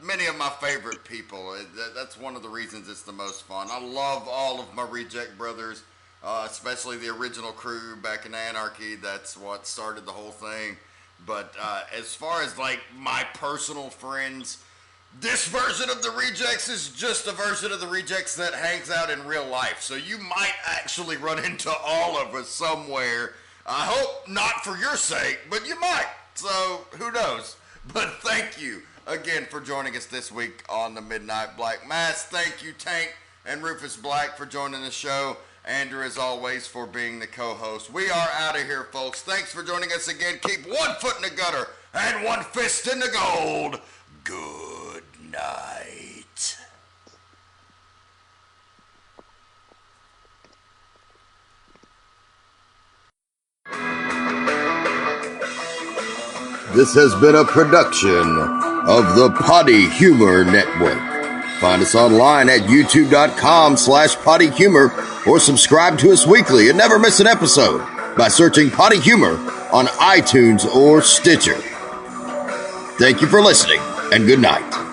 many of my favorite people. That's one of the reasons it's the most fun. I love all of my reject brothers, especially the original crew back in Anarchy. That's what started the whole thing. But as far as like my personal friends, this version of the rejects is just a version of the rejects that hangs out in real life. So you might actually run into all of us somewhere. I hope not for your sake, but you might. So, who knows? But thank you again for joining us this week on the Midnight Black Mass. Thank you, Tank and Rufus Black, for joining the show. Andrew, as always, for being the co-host. We are out of here, folks. Thanks for joining us again. Keep one foot in the gutter and one fist in the gold. Good night. This has been a production of the Potty Humor Network. Find us online at youtube.com/Potty Humor or subscribe to us weekly and never miss an episode by searching Potty Humor on iTunes or Stitcher. Thank you for listening and good night.